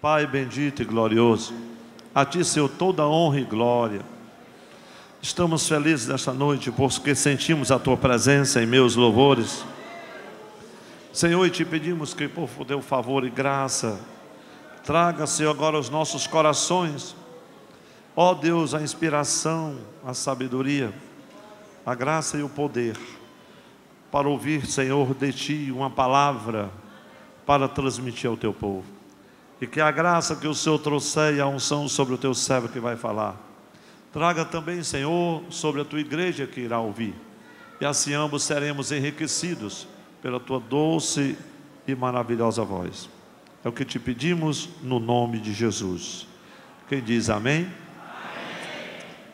Pai bendito e glorioso, a Ti, Senhor, toda honra e glória. Estamos felizes nesta noite porque sentimos a Tua presença em meus louvores. Senhor, e Te pedimos que por Teu favor e graça traga, Senhor, agora aos nossos corações, ó Deus, a inspiração, a sabedoria, a graça e o poder para ouvir, Senhor, de Ti uma palavra para transmitir ao Teu povo. E que a graça que o Senhor trouxe e a unção sobre o Teu servo que vai falar, traga também, Senhor, sobre a Tua igreja que irá ouvir. E assim ambos seremos enriquecidos pela Tua doce e maravilhosa voz. É o que Te pedimos no nome de Jesus. Quem diz amém? Amém.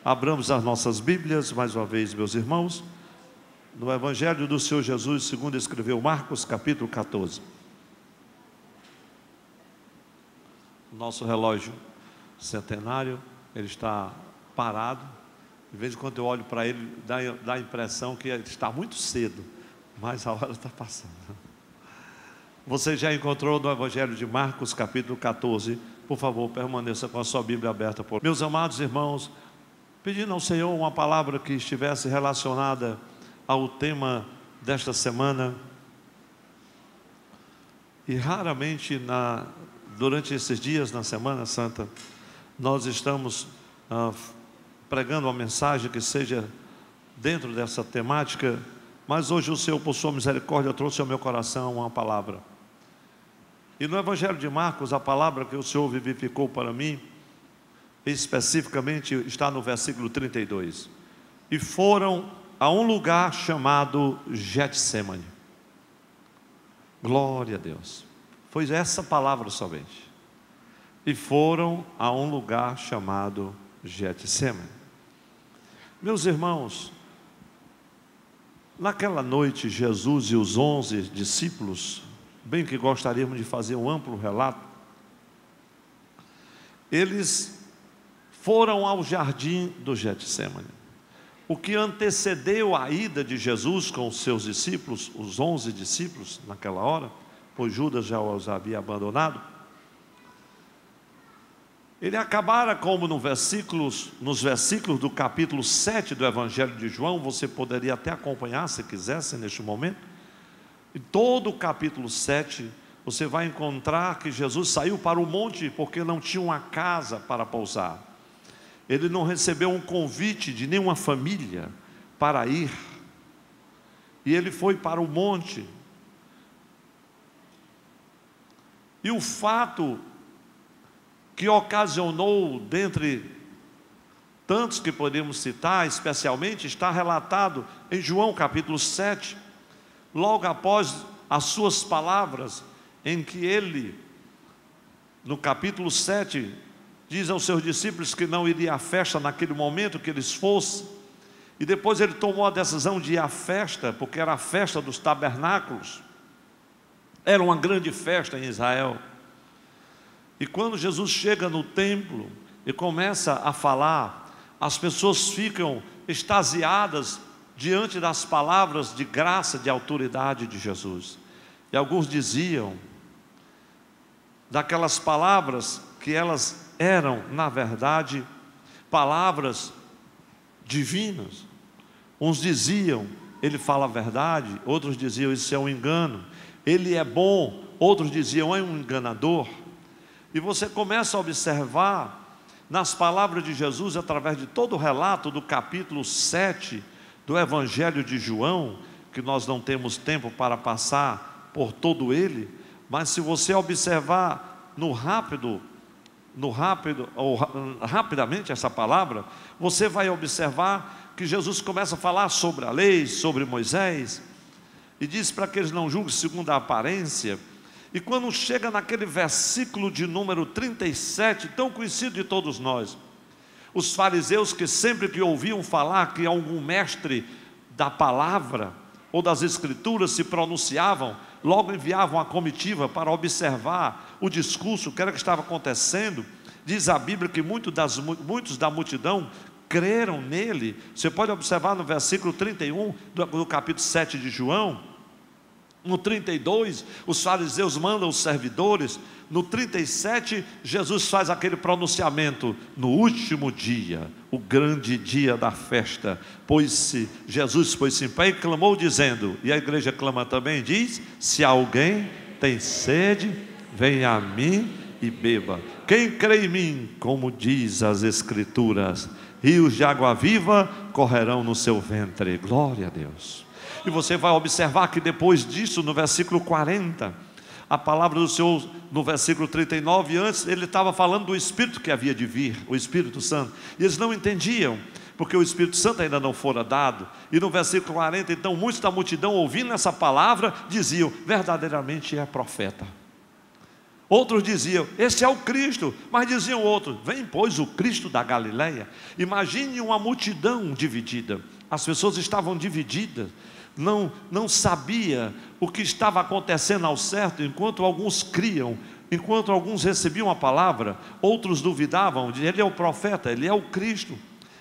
Abramos as nossas Bíblias, mais uma vez, meus irmãos, no Evangelho do Senhor Jesus, segundo escreveu Marcos, capítulo 14. Nosso relógio centenário, ele está parado. De vez em quando eu olho para ele, dá a impressão que está muito cedo, mas a hora está passando. Você já encontrou no Evangelho de Marcos, capítulo 14. Por favor, permaneça com a sua Bíblia aberta. Meus amados irmãos, pedindo ao Senhor uma palavra que estivesse relacionada ao tema desta semana. E raramente durante esses dias, na Semana Santa, nós estamos pregando uma mensagem que seja dentro dessa temática, mas hoje o Senhor, por sua misericórdia, trouxe ao meu coração uma palavra. E no Evangelho de Marcos, a palavra que o Senhor vivificou para mim, especificamente está no versículo 32. E foram a um lugar chamado Getsêmani. Glória a Deus. Foi essa palavra somente. E foram a um lugar chamado Getsêmani. Meus irmãos, naquela noite Jesus e os 11 discípulos, bem que gostaríamos de fazer um amplo relato, eles foram ao jardim do Getsêmani. O que antecedeu a ida de Jesus com os seus discípulos, os 11 discípulos naquela hora, pois Judas já os havia abandonado, ele acabara como nos versículos do capítulo 7 do Evangelho de João. Você poderia até acompanhar se quisesse neste momento. Em todo o capítulo 7 você vai encontrar que Jesus saiu para o monte porque não tinha uma casa para pousar. Ele não recebeu um convite de nenhuma família para ir, e ele foi para o monte. E o fato que ocasionou, dentre tantos que podemos citar, especialmente, está relatado em João capítulo 7, logo após as suas palavras, em que ele, no capítulo 7, diz aos seus discípulos que não iria à festa naquele momento que eles fossem, e depois ele tomou a decisão de ir à festa, porque era a festa dos tabernáculos. Era uma grande festa em Israel. E quando Jesus chega no templo e começa a falar, as pessoas ficam extasiadas diante das palavras de graça, de autoridade de Jesus. E alguns diziam daquelas palavras que elas eram, na verdade, palavras divinas. Uns diziam, ele fala a verdade. Outros diziam, isso é um engano. Ele é bom. Outros diziam, é um enganador. E você começa a observar nas palavras de Jesus, através de todo o relato do capítulo 7 do Evangelho de João, que nós não temos tempo para passar por todo ele, mas se você observar rapidamente essa palavra, você vai observar que Jesus começa a falar sobre a lei, sobre Moisés, e diz para que eles não julguem segundo a aparência. E quando chega naquele versículo de número 37, tão conhecido de todos nós, os fariseus, que sempre que ouviam falar que algum mestre da palavra ou das escrituras se pronunciavam, logo enviavam a comitiva para observar o discurso, o que era que estava acontecendo. Diz a Bíblia que muitos da multidão creram nele. Você pode observar no versículo 31 do capítulo 7 de João, No 32, os fariseus mandam os servidores. No 37, Jesus faz aquele pronunciamento: no último dia, o grande dia da festa, Jesus pôs-se em pé e clamou dizendo, e a igreja clama também, diz: se alguém tem sede, venha a mim e beba. Quem crê em mim, como diz as Escrituras, rios de água viva correrão no seu ventre. Glória a Deus. E você vai observar que depois disso, no versículo 40, a palavra do Senhor, no versículo 39, antes ele estava falando do Espírito que havia de vir, o Espírito Santo, e eles não entendiam, porque o Espírito Santo ainda não fora dado. E no versículo 40, então, muitos da multidão, ouvindo essa palavra, diziam: verdadeiramente é profeta. Outros diziam: esse é o Cristo. Mas diziam outros: vem pois o Cristo da Galileia. Imagine uma multidão dividida. As pessoas estavam divididas, não sabia o que estava acontecendo ao certo. Enquanto alguns criam, enquanto alguns recebiam a palavra, outros duvidavam. Ele é o profeta, ele é o Cristo.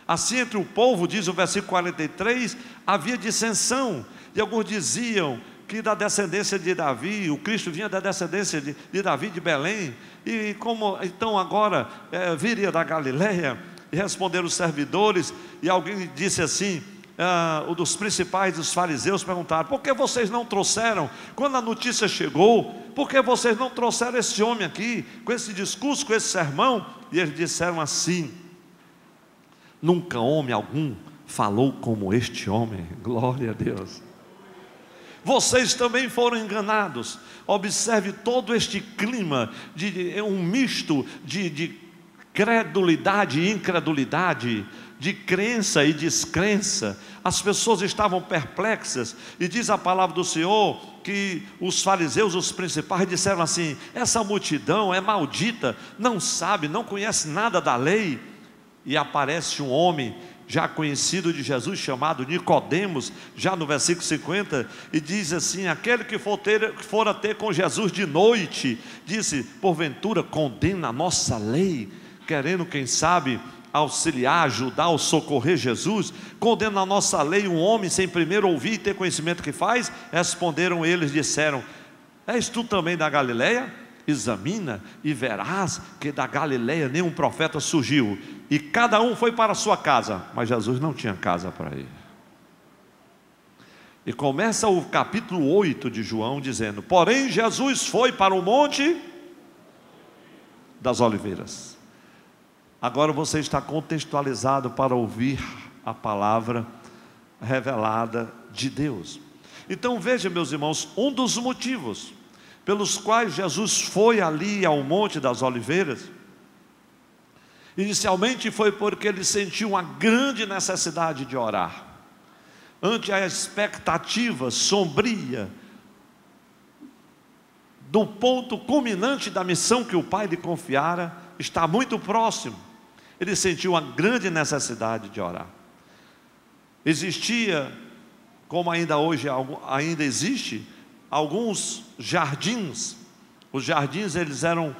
Assim entre o povo, diz o versículo 43, havia dissensão, e alguns diziam que da descendência de Davi, o Cristo vinha da descendência de Davi de Belém, e como então agora viria da Galileia. E responderam os servidores, e alguém disse assim, um dos principais dos fariseus perguntaram: por que vocês não trouxeram, quando a notícia chegou, por que vocês não trouxeram esse homem aqui, com esse discurso, com esse sermão? E eles disseram assim: nunca homem algum falou como este homem. Glória a Deus. Vocês também foram enganados. Observe todo este clima, um misto de credulidade e incredulidade, de crença e descrença. As pessoas estavam perplexas, e diz a palavra do Senhor que os fariseus, os principais, disseram assim: essa multidão é maldita, não sabe, não conhece nada da lei. E aparece um homem já conhecido de Jesus, chamado Nicodemos, já no versículo 50, e diz assim: aquele que fora ter com Jesus de noite, disse: porventura condena a nossa lei, querendo, quem sabe, auxiliar, ajudar ou socorrer Jesus? Condena a nossa lei um homem sem primeiro ouvir e ter conhecimento que faz? Responderam eles, disseram: és tu também da Galileia? Examina e verás que da Galileia nenhum profeta surgiu. E cada um foi para a sua casa, mas Jesus não tinha casa para ir. E começa o capítulo 8 de João dizendo: porém Jesus foi para o monte das oliveiras. Agora você está contextualizado para ouvir a palavra revelada de Deus. Então veja, meus irmãos, um dos motivos pelos quais Jesus foi ali ao Monte das Oliveiras, inicialmente foi porque ele sentiu uma grande necessidade de orar, ante a expectativa sombria do ponto culminante da missão que o Pai lhe confiara, está muito próximo. Ele sentiu uma grande necessidade de orar. Existia, como ainda hoje ainda existe, alguns jardins. Os jardins, eles eram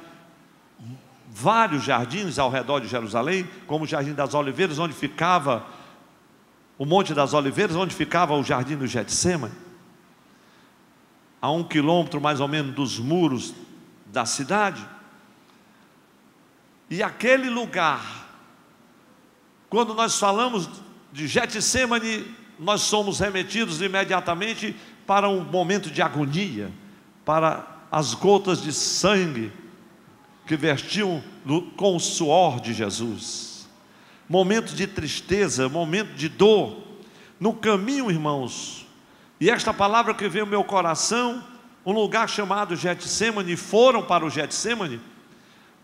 vários jardins ao redor de Jerusalém, como o Jardim das Oliveiras, onde ficava o Monte das Oliveiras, onde ficava o Jardim do Getsêmani, a 1 quilômetro mais ou menos dos muros da cidade. E aquele lugar, quando nós falamos de Getsêmani, nós somos remetidos imediatamente para um momento de agonia, para as gotas de sangue que vertiam com o suor de Jesus, momento de tristeza, momento de dor, no caminho, irmãos. E esta palavra que veio ao meu coração, um lugar chamado Getsêmani, foram para o Getsêmani.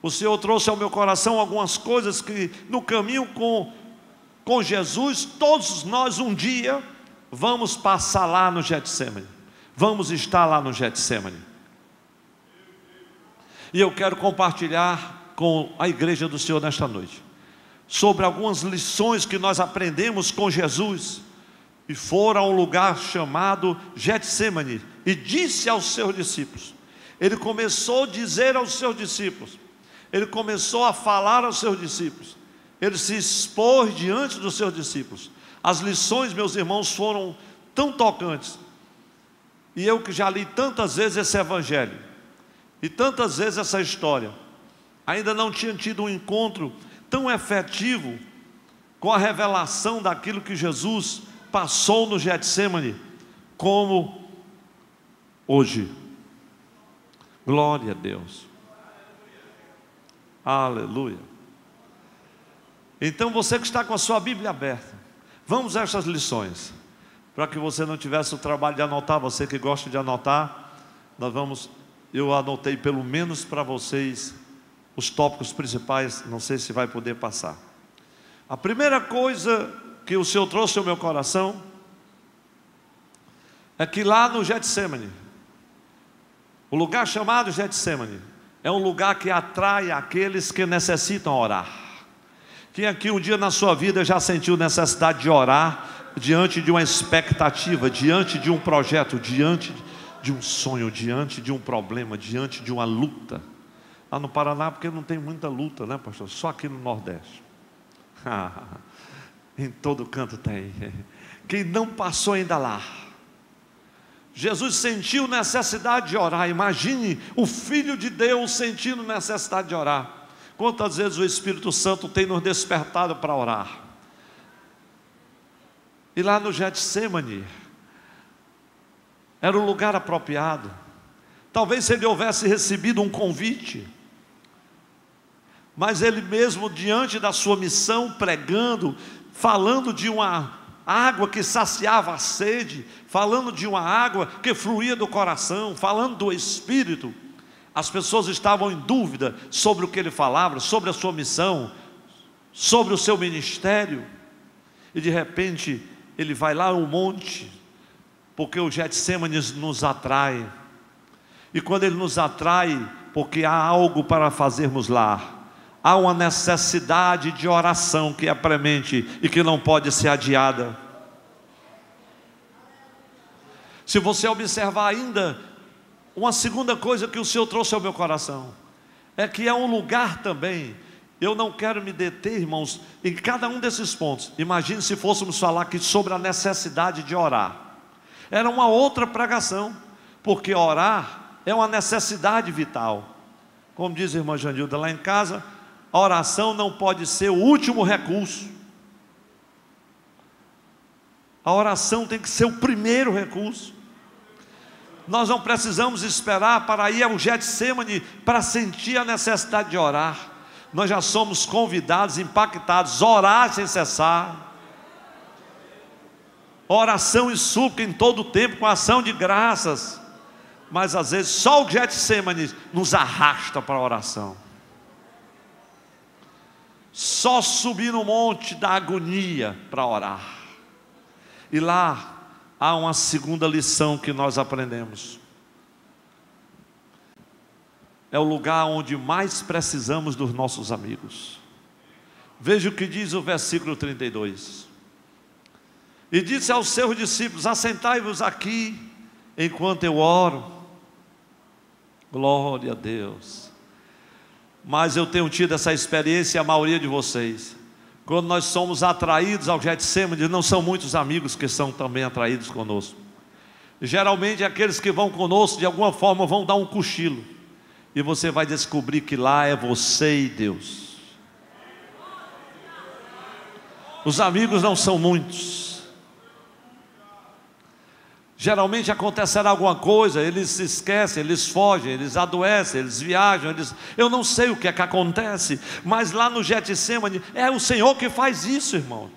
O Senhor trouxe ao meu coração algumas coisas que no caminho com Jesus, todos nós um dia vamos passar lá no Getsêmani, vamos estar lá no Getsêmani. E eu quero compartilhar com a igreja do Senhor nesta noite sobre algumas lições que nós aprendemos com Jesus. E foram a um lugar chamado Getsêmani, e disse aos seus discípulos, ele começou a dizer aos seus discípulos, ele começou a falar aos seus discípulos, ele se expôs diante dos seus discípulos. As lições, meus irmãos, foram tão tocantes. E eu que já li tantas vezes esse evangelho, e tantas vezes essa história, ainda não tinha tido um encontro tão efetivo com a revelação daquilo que Jesus passou no Getsemane, como hoje. Glória a Deus. Aleluia. Então você que está com a sua Bíblia aberta, vamos a estas lições, para que você não tivesse o trabalho de anotar. Você que gosta de anotar, eu anotei pelo menos para vocês os tópicos principais, não sei se vai poder passar. A primeira coisa que o Senhor trouxe ao meu coração é que lá no Getsemane, o lugar chamado Getsemane, é um lugar que atrai aqueles que necessitam orar. Quem aqui um dia na sua vida já sentiu necessidade de orar diante de uma expectativa, diante de um projeto, diante de um sonho, diante de um problema, diante de uma luta? Lá no Paraná, porque não tem muita luta, né, pastor? Só aqui no Nordeste. Em todo canto tem. Quem não passou ainda lá. Jesus sentiu necessidade de orar. Imagine o Filho de Deus sentindo necessidade de orar. Quantas vezes o Espírito Santo tem nos despertado para orar? E lá no Getsemane era o lugar apropriado. Talvez se ele houvesse recebido um convite, mas ele mesmo, diante da sua missão, pregando, falando de uma água que saciava a sede, falando de uma água que fluía do coração, falando do Espírito, as pessoas estavam em dúvida sobre o que ele falava, sobre a sua missão, sobre o seu ministério. E de repente ele vai lá ao monte, porque o Getsemane nos atrai. E quando ele nos atrai, porque há algo para fazermos lá, há uma necessidade de oração que é premente e que não pode ser adiada. Se você observar ainda, uma segunda coisa que o Senhor trouxe ao meu coração, é que é um lugar também. Eu não quero me deter, irmãos, em cada um desses pontos. Imagine se fôssemos falar aqui sobre a necessidade de orar. Era uma outra pregação, porque orar é uma necessidade vital. Como diz a irmã Janilda lá em casa, a oração não pode ser o último recurso. A oração tem que ser o primeiro recurso. Nós não precisamos esperar para ir ao Getsemane para sentir a necessidade de orar. Nós já somos convidados, impactados, orar sem cessar. Oração e súplica em todo o tempo, com ação de graças. Mas às vezes só o Getsemane nos arrasta para a oração. Só subir no monte da agonia para orar. E lá há uma segunda lição que nós aprendemos. É o lugar onde mais precisamos dos nossos amigos. Veja o que diz o versículo 32. E disse aos seus discípulos: assentai-vos aqui enquanto eu oro. Glória a Deus. Mas eu tenho tido essa experiência, a maioria de vocês, quando nós somos atraídos ao Getsemane, não são muitos amigos que são também atraídos conosco. Geralmente aqueles que vão conosco, de alguma forma, vão dar um cochilo, e você vai descobrir que lá é você e Deus. Os amigos não são muitos. Geralmente acontecerá alguma coisa, eles se esquecem, eles fogem, eles adoecem, eles viajam, eu não sei o que é que acontece, mas lá no Getsemane é o Senhor que faz isso, irmão.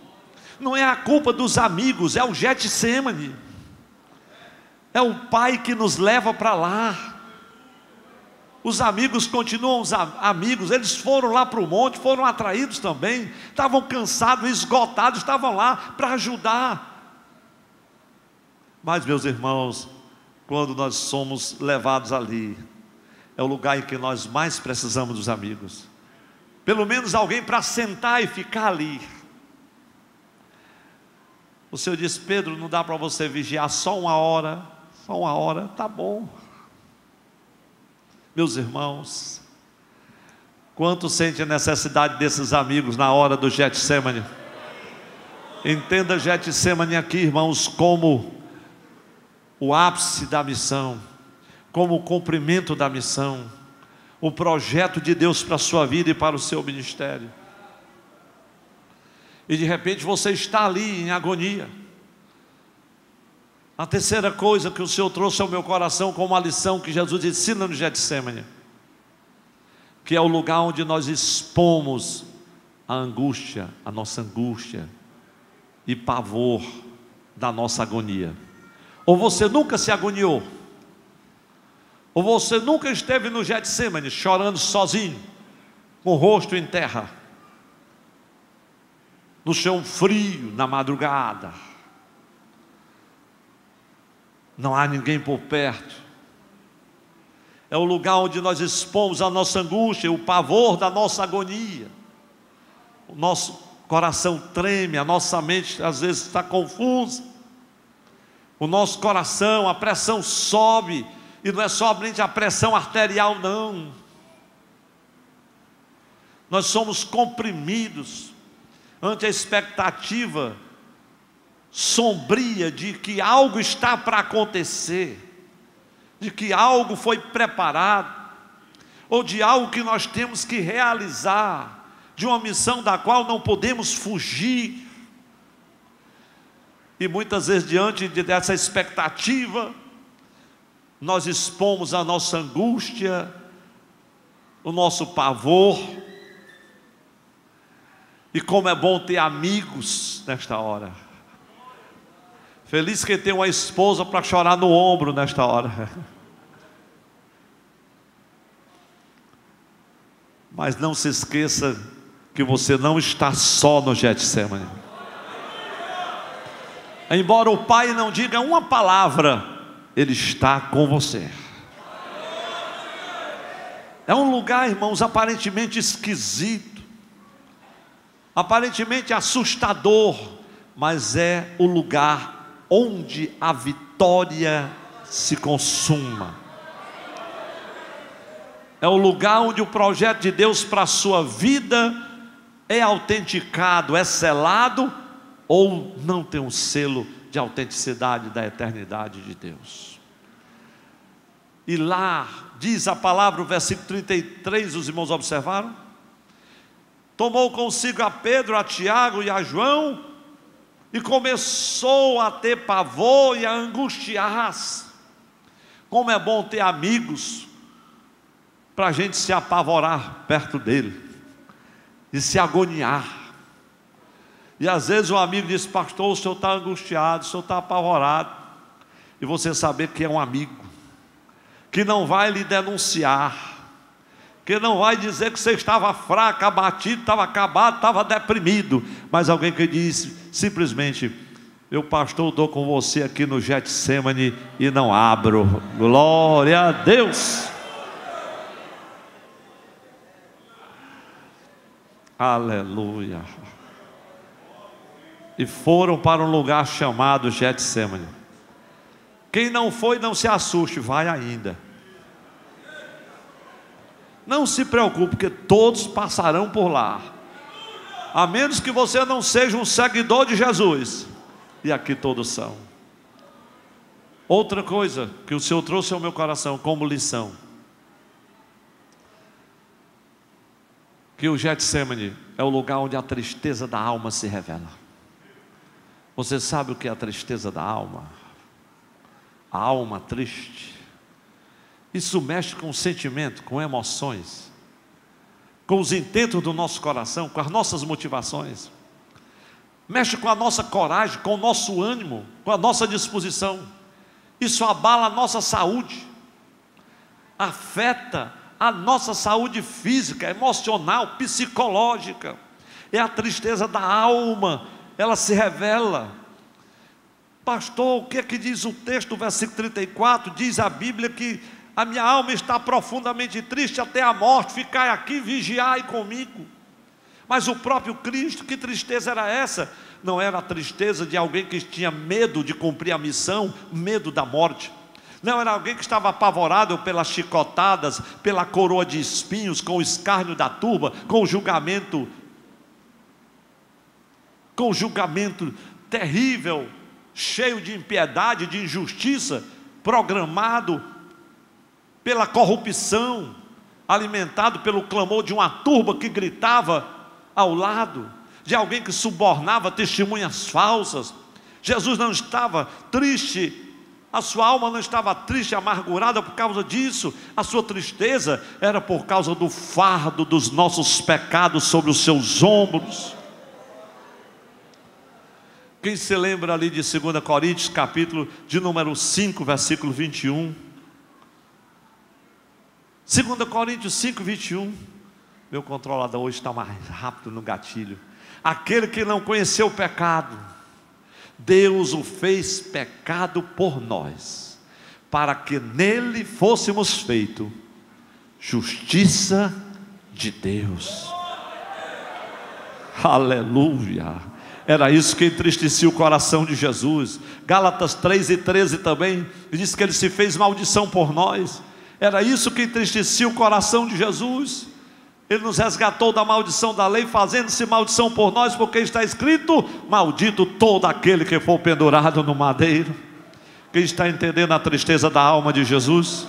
Não é a culpa dos amigos, é o Getsemane. É o Pai que nos leva para lá. Os amigos continuam amigos, eles foram lá para o monte, foram atraídos também, estavam cansados, esgotados, estavam lá para ajudar. Mas, meus irmãos, quando nós somos levados ali, é o lugar em que nós mais precisamos dos amigos. Pelo menos alguém para sentar e ficar ali. O Senhor disse: Pedro, não dá para você vigiar só uma hora, tá bom. Meus irmãos, quanto sente a necessidade desses amigos na hora do Getsemane? Entenda Getsemane aqui, irmãos, como o ápice da missão, como o cumprimento da missão, o projeto de Deus para a sua vida e para o seu ministério. E de repente você está ali em agonia. A terceira coisa que o Senhor trouxe ao meu coração como uma lição que Jesus ensina no Getsêmani, que é o lugar onde nós expomos a angústia, a nossa angústia e pavor da nossa agonia. Ou você nunca se agoniou, ou você nunca esteve no Getsêmani chorando sozinho, com o rosto em terra, no chão frio, na madrugada, não há ninguém por perto. É o lugar onde nós expomos a nossa angústia, o pavor da nossa agonia. O nosso coração treme, a nossa mente às vezes está confusa. O nosso coração, a pressão sobe, e não é somente a pressão arterial, não. Nós somos comprimidos ante a expectativa sombria de que algo está para acontecer, de que algo foi preparado, ou de algo que nós temos que realizar, de uma missão da qual não podemos fugir. E muitas vezes diante dessa expectativa, nós expomos a nossa angústia, o nosso pavor. E como é bom ter amigos nesta hora. Feliz que tem uma esposa para chorar no ombro nesta hora. Mas não se esqueça que você não está só no Getsêmani. Embora o Pai não diga uma palavra, Ele está com você. É um lugar, irmãos, aparentemente esquisito, aparentemente assustador, mas é o lugar onde a vitória se consuma. É o lugar onde o projeto de Deus para a sua vida é autenticado, é selado, ou não tem um selo de autenticidade da eternidade de Deus. E lá, diz a palavra, o versículo 33, os irmãos observaram? Tomou consigo a Pedro, a Tiago e a João, e começou a ter pavor e a angustiar-se. Como é bom ter amigos, para a gente se apavorar perto dele, e se agoniar. E às vezes o amigo diz: pastor, o senhor está angustiado, o senhor está apavorado. E você saber que é um amigo, que não vai lhe denunciar, que não vai dizer que você estava fraco, abatido, estava acabado, estava deprimido, mas alguém que diz simplesmente: meu pastor, estou com você aqui no Getsêmani e não abro. Glória a Deus. Aleluia. E foram para um lugar chamado Getsêmani. Quem não foi, não se assuste, vai ainda. Não se preocupe, porque todos passarão por lá, a menos que você não seja um seguidor de Jesus, e aqui todos são. Outra coisa que o Senhor trouxe ao meu coração como lição, que o Getsêmani é o lugar onde a tristeza da alma se revela. Você sabe o que é a tristeza da alma? A alma triste. Isso mexe com o sentimento, com emoções, com os intentos do nosso coração, com as nossas motivações. Mexe com a nossa coragem, com o nosso ânimo, com a nossa disposição. Isso abala a nossa saúde, afeta a nossa saúde física, emocional, psicológica. É a tristeza da alma, ela se revela. Pastor, o que é que diz o texto, versículo 34? Diz a Bíblia que a minha alma está profundamente triste até a morte, ficai aqui, vigiai comigo. Mas o próprio Cristo, que tristeza era essa? Não era a tristeza de alguém que tinha medo de cumprir a missão, medo da morte. Não era alguém que estava apavorado pelas chicotadas, pela coroa de espinhos, com o escárnio da turba, com o julgamento terrível, cheio de impiedade, de injustiça, programado pela corrupção, alimentado pelo clamor de uma turba que gritava ao lado, de alguém que subornava testemunhas falsas. Jesus não estava triste, a sua alma não estava triste, amargurada por causa disso. A sua tristeza era por causa do fardo dos nossos pecados sobre os seus ombros. Quem se lembra ali de 2 Coríntios, capítulo de número 5, versículo 21? 2 Coríntios 5, 21. Meu controlador hoje está mais rápido no gatilho. Aquele que não conheceu o pecado, Deus o fez pecado por nós, para que nele fôssemos feitos justiça de Deus. Aleluia! Era isso que entristecia o coração de Jesus. Gálatas 3:13 também diz que ele se fez maldição por nós. Era isso que entristecia o coração de Jesus. Ele nos resgatou da maldição da lei, fazendo-se maldição por nós, porque está escrito: maldito todo aquele que for pendurado no madeiro. Quem está entendendo a tristeza da alma de Jesus?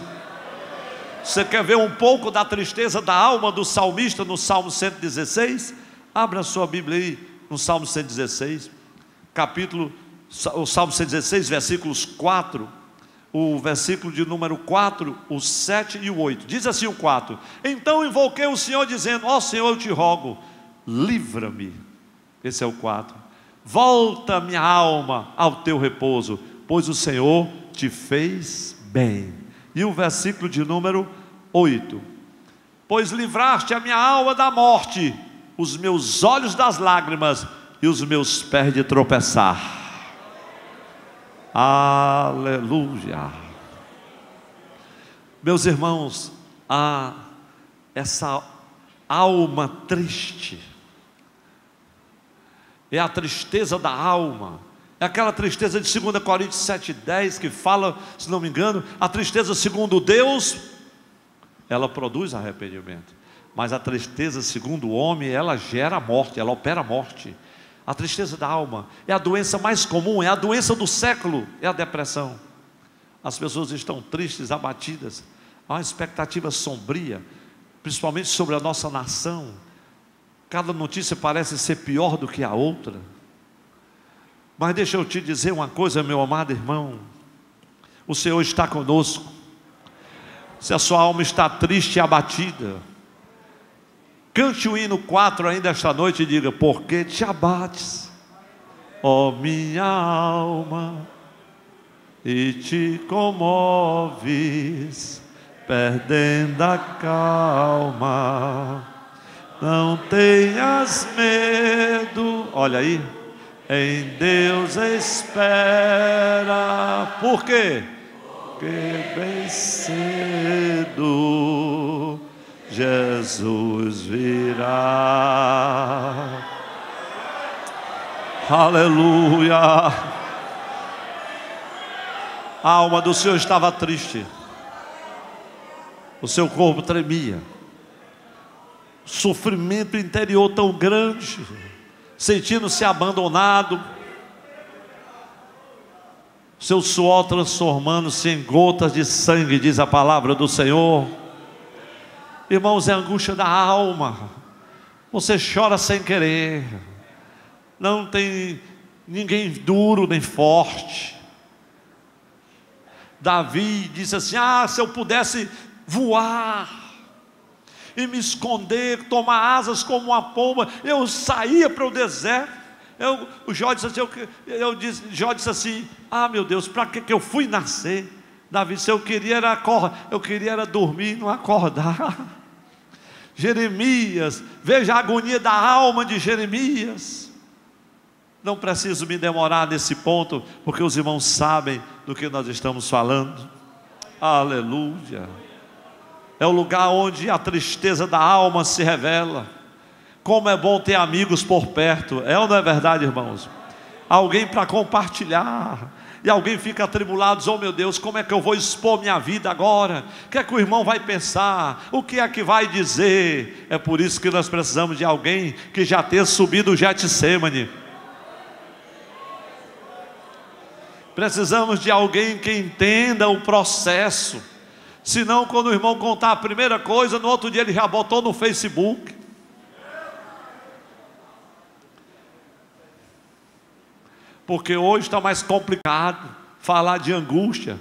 Você quer ver um pouco da tristeza da alma do salmista no Salmo 116? Abra a sua Bíblia aí, no Salmo 116, o Salmo 116, versículos 4, o versículo de número 4, o 7 e o 8, diz assim o 4: então invoquei o Senhor dizendo: ó Senhor, eu te rogo, livra-me. Esse é o 4. Volta minha alma ao teu repouso, pois o Senhor te fez bem. E o versículo de número 8: pois livraste a minha alma da morte, os meus olhos das lágrimas e os meus pés de tropeçar. Aleluia. Meus irmãos, essa alma triste é a tristeza da alma. É aquela tristeza de 2 Coríntios 7:10 que fala, se não me engano, a tristeza segundo Deus, ela produz arrependimento, mas a tristeza segundo o homem, ela gera a morte, ela opera a morte. A tristeza da alma é a doença mais comum, é a doença do século, é a depressão. As pessoas estão tristes, abatidas, há uma expectativa sombria, principalmente sobre a nossa nação. Cada notícia parece ser pior do que a outra. Mas deixa eu te dizer uma coisa, meu amado irmão: o Senhor está conosco. Se a sua alma está triste e abatida, cante o hino 4 ainda esta noite e diga: porque te abates, ó minha alma, e te comoves, perdendo a calma. Não tenhas medo, olha aí, em Deus espera. Por quê? Porque bem cedo Jesus virá. Aleluia. A alma do Senhor estava triste, o seu corpo tremia, sofrimento interior tão grande, sentindo-se abandonado, seu suor transformando-se em gotas de sangue, diz a palavra do Senhor. Irmãos, é a angústia da alma. Você chora sem querer. Não tem ninguém duro nem forte. Davi disse assim: se eu pudesse voar e me esconder, tomar asas como uma pomba, eu saía para o deserto. O Jó disse assim, Jó disse assim: meu Deus, para que eu fui nascer? Davi disse: eu queria era dormir e não acordar. Jeremias, veja a agonia da alma de Jeremias. Não preciso me demorar nesse ponto, porque os irmãos sabem do que nós estamos falando. Aleluia. É o lugar onde a tristeza da alma se revela. Como é bom ter amigos por perto, é ou não é verdade, irmãos? Alguém para compartilhar. E alguém fica atribulado, diz: oh meu Deus, como é que eu vou expor minha vida agora? O que é que o irmão vai pensar? O que é que vai dizer? É por isso que nós precisamos de alguém que já tenha subido o Getsêmani. Precisamos de alguém que entenda o processo. Senão, quando o irmão contar a primeira coisa, no outro dia ele já botou no Facebook. Porque hoje está mais complicado falar de angústia,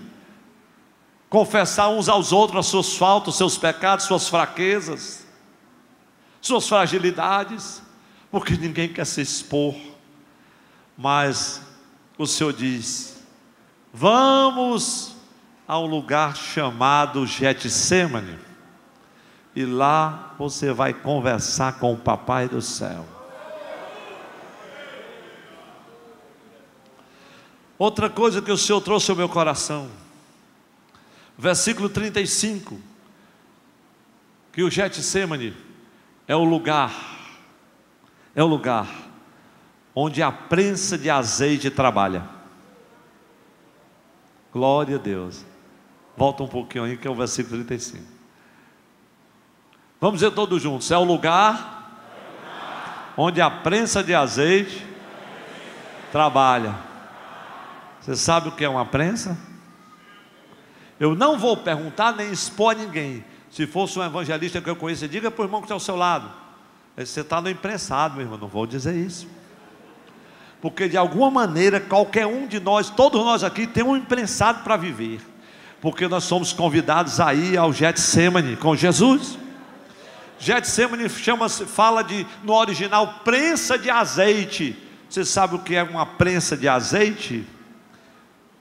confessar uns aos outros as suas faltas, seus pecados, suas fraquezas, suas fragilidades, porque ninguém quer se expor. Mas o Senhor diz: vamos a um lugar chamado Getsêmani, e lá você vai conversar com o Papai do céu. Outra coisa que o Senhor trouxe ao meu coração, versículo 35, que o Getsêmani é o lugar onde a prensa de azeite trabalha. Glória a Deus. Volta um pouquinho aí, que é o versículo 35. Vamos dizer todos juntos: é o lugar onde a prensa de azeite trabalha. Você sabe o que é uma prensa? Eu não vou perguntar nem expor a ninguém. Se fosse um evangelista que eu conheço, diga para o irmão que está ao seu lado: você está no imprensado, meu irmão. Não vou dizer isso, porque de alguma maneira qualquer um de nós, todos nós aqui, tem um imprensado para viver, porque nós somos convidados a ir ao Getsêmani com Jesus. Getsêmani fala no original, prensa de azeite. Você sabe o que é uma prensa de azeite?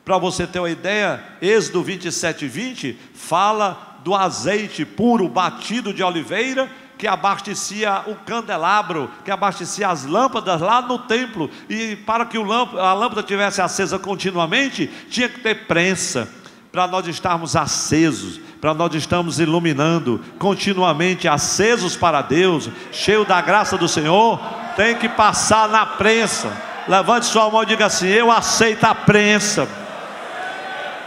Para você ter uma ideia, Êxodo 27:20 fala do azeite puro batido de oliveira, que abastecia o candelabro, que abastecia as lâmpadas lá no templo. E para que a lâmpada tivesse acesa continuamente, tinha que ter prensa, para nós estarmos acesos, para nós estarmos iluminando continuamente, acesos para Deus, cheio da graça do Senhor. Tem que passar na prensa. Levante sua mão e diga assim: eu aceito a prensa.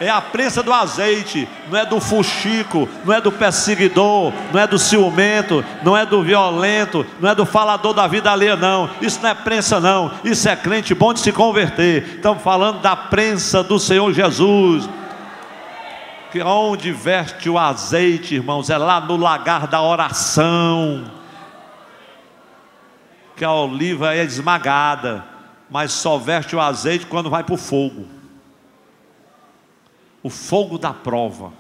É a prensa do azeite, não é do fuxico, não é do perseguidor, não é do ciumento, não é do violento, não é do falador da vida alheia, não. Isso não é prensa, não. Isso é crente bom de se converter. Estamos falando da prensa do Senhor Jesus, que onde verte o azeite, irmãos, é lá no lagar da oração, que a oliva é esmagada, mas só verte o azeite quando vai para o fogo. O fogo da prova.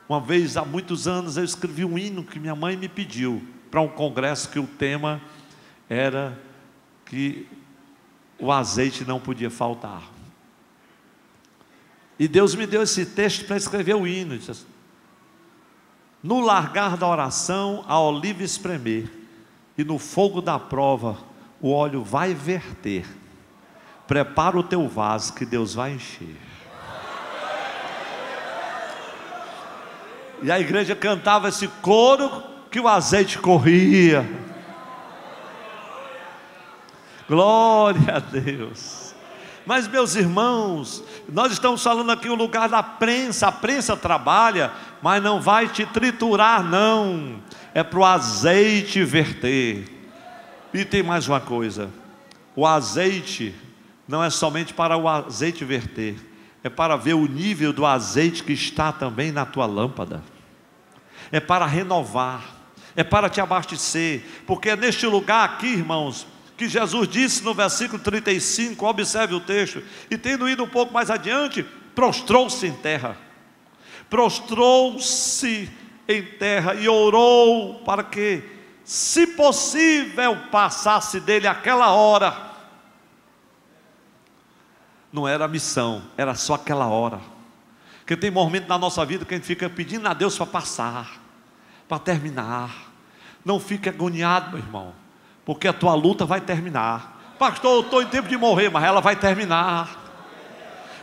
Uma vez, há muitos anos, eu escrevi um hino que minha mãe me pediu para um congresso, que o tema era que o azeite não podia faltar. E Deus me deu esse texto para escrever o hino. Disse assim: no largar da oração a oliva espremer, e no fogo da prova o óleo vai verter. Prepara o teu vaso que Deus vai encher. E a igreja cantava esse coro, que o azeite corria. Glória a Deus. Mas, meus irmãos, nós estamos falando aqui o lugar da prensa. A prensa trabalha, mas não vai te triturar, não. É para o azeite verter. E tem mais uma coisa: o azeite não é somente para o azeite verter, é para ver o nível do azeite que está também na tua lâmpada. É para renovar, é para te abastecer. Porque é neste lugar aqui, irmãos, que Jesus disse no versículo 35, observe o texto, e tendo ido um pouco mais adiante, prostrou-se em terra. Prostrou-se em terra e orou para que, se possível, passasse dele aquela hora. Não era missão, era só aquela hora. Porque tem momento na nossa vida que a gente fica pedindo a Deus para passar, para terminar. Não fique agoniado, meu irmão, porque a tua luta vai terminar. Pastor, eu estou em tempo de morrer, mas ela vai terminar.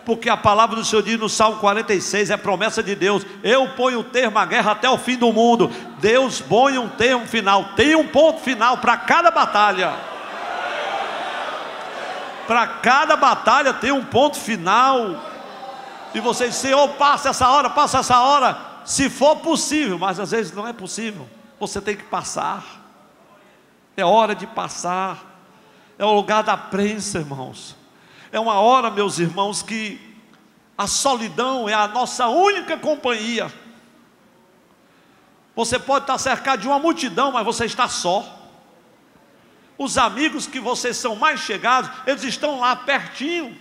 Porque a palavra do Senhor diz no Salmo 46, é promessa de Deus: eu ponho um termo à guerra até o fim do mundo. Deus põe um termo final, tem um ponto final para cada batalha. Para cada batalha tem um ponto final. E você diz: Senhor, passa essa hora, se for possível. Mas às vezes não é possível, você tem que passar. É hora de passar. É o lugar da prensa, irmãos. É uma hora, meus irmãos, que A solidão é a nossa única companhia. Você pode estar cercado de uma multidão, mas você está só. Os amigos que vocês são mais chegados, eles estão lá pertinho.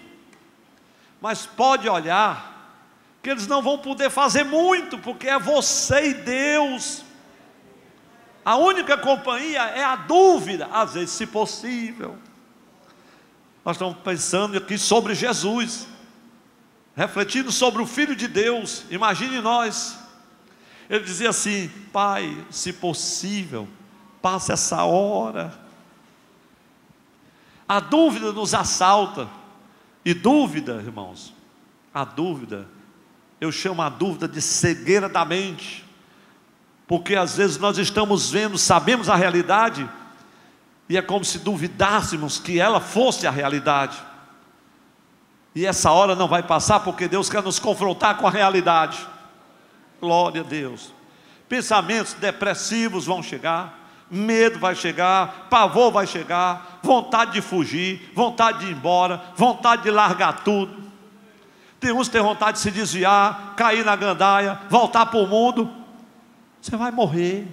Mas pode olhar, que eles não vão poder fazer muito, porque é você e Deus. A única companhia é a dúvida, às vezes, se possível. Nós estamos pensando aqui sobre Jesus, refletindo sobre o Filho de Deus. Imagine nós. Ele dizia assim: Pai, se possível, passe essa hora. A dúvida nos assalta. E dúvida, irmãos, a dúvida, eu chamo a dúvida de cegueira da mente. Porque às vezes nós estamos vendo, sabemos a realidade, e é como se duvidássemos que ela fosse a realidade. E essa hora não vai passar, porque Deus quer nos confrontar com a realidade. Glória a Deus. Pensamentos depressivos vão chegar, medo vai chegar, pavor vai chegar, vontade de fugir, vontade de ir embora, vontade de largar tudo. Tem uns que têm vontade de se desviar, cair na gandaia, voltar para o mundo. Você vai morrer.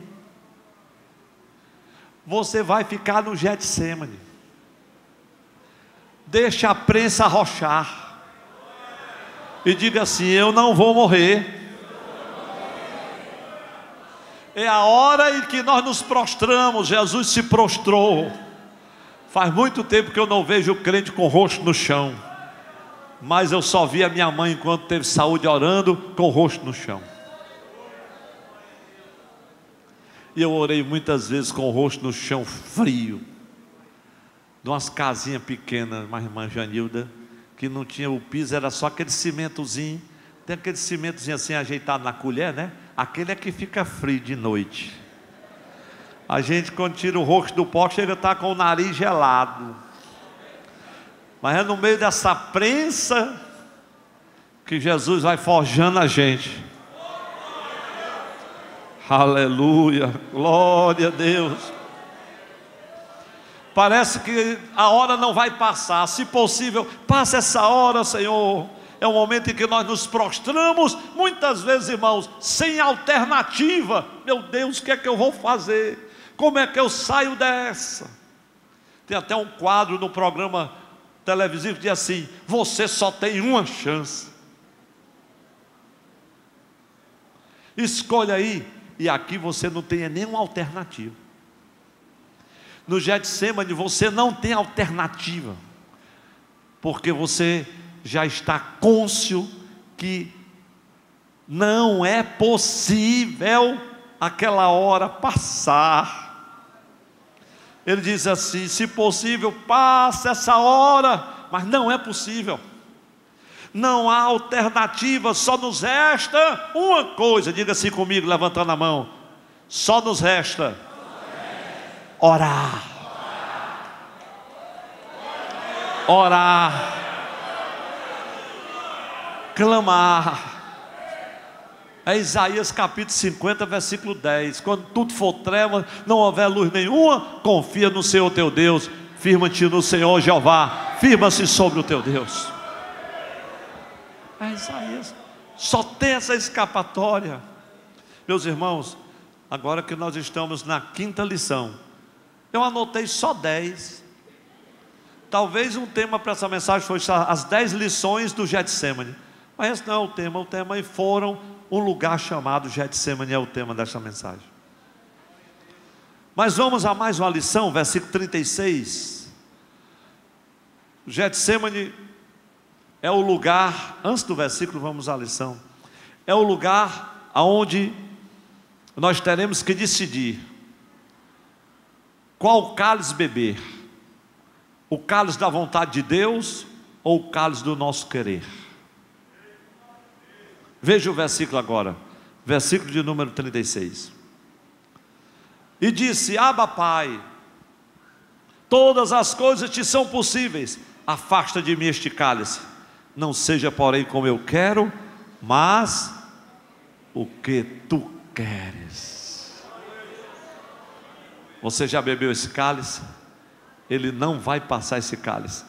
Você vai ficar no Getsemane. Deixa a prensa arrochar e diga assim: eu não vou morrer. É a hora em que nós nos prostramos. Jesus se prostrou. Faz muito tempo que eu não vejo o crente com o rosto no chão, mas eu só vi a minha mãe, enquanto teve saúde, orando com o rosto no chão. E eu orei muitas vezes com o rosto no chão, frio, de umas casinhas pequenas, uma irmã Janilda, que não tinha o piso, era só aquele cimentozinho. Tem aquele cimentozinho assim ajeitado na colher, né? Aquele é que fica frio de noite. A gente, quando tira o rosto do pó, chega a estar com o nariz gelado. Mas é no meio dessa prensa que Jesus vai forjando a gente. Aleluia, glória a Deus. Parece que a hora não vai passar. Se possível, passe essa hora, Senhor. É um momento em que nós nos prostramos, muitas vezes, irmãos, sem alternativa. Meu Deus, o que é que eu vou fazer? Como é que eu saio dessa? Tem até um quadro no programa televisivo que diz assim: você só tem uma chance. Escolha aí. E aqui você não tem nenhuma alternativa. No Getsemane você não tem alternativa, porque você já está cônscio que não é possível aquela hora passar. Ele diz assim: se possível, passe essa hora, mas não é possível. Não há alternativa, só nos resta uma coisa. Diga assim comigo, levantando a mão: só nos resta orar. Orar. Clamar. É Isaías capítulo 50, versículo 10. Quando tudo for treva, não houver luz nenhuma, confia no Senhor teu Deus. Firma-te no Senhor Jeová. Firma-se sobre o teu Deus. É Isaías. Só tem essa escapatória. Meus irmãos, agora que nós estamos na quinta lição, eu anotei só 10. Talvez um tema para essa mensagem fosse as 10 lições do Getsemane. Mas esse não é o tema. O tema é foram um lugar chamado Getsemane, é o tema desta mensagem. Mas vamos a mais uma lição, versículo 36. Getsemane é o lugar, antes do versículo vamos à lição, é o lugar onde nós teremos que decidir qual cálice beber: o cálice da vontade de Deus ou o cálice do nosso querer. Veja o versículo agora, versículo de número 36. E disse: Abba, Pai, todas as coisas te são possíveis, afasta de mim este cálice, não seja porém como eu quero, mas o que tu queres. Você já bebeu esse cálice? Ele não vai passar esse cálice.